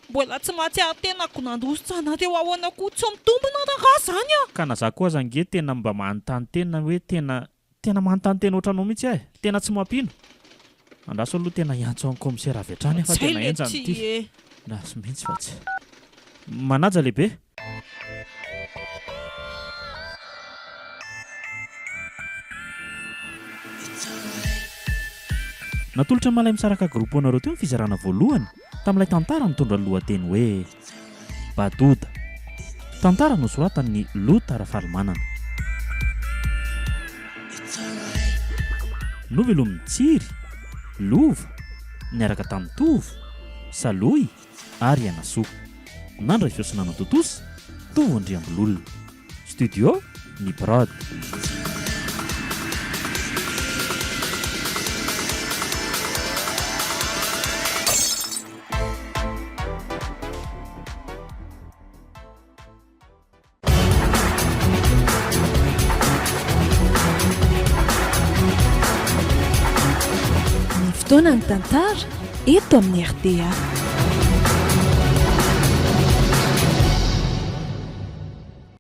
mbola tsy mahatsiaro tenako nandositra nareo ahoana koa tsy mitombona raha zany a. Ka na za koa aza nge tena mba manontany tena hoe tena manontany tena ohatranao mihitsy ahy. Tena tsy mampino. Andraso aloha tena hiantso amin'ny komisera avy hatrany fa tena enjany ity. Nasy mihitsy fa tsy. Manaja lehibe. Natolotra malay misaraka groupe anareo teo ny fizarana voalohany tamin'ilay tantara mitondra lohateny hoe Badoda. Tantara nosoratan'ny Lota Rafalimanana. novelomin'ny tsiry lova niaraka tamin'ny tovo saloy ary anasoa nandray fiosonana totosa tovondriambololona studio ny brod Fotoana ny tantara eto amin'ny RDA.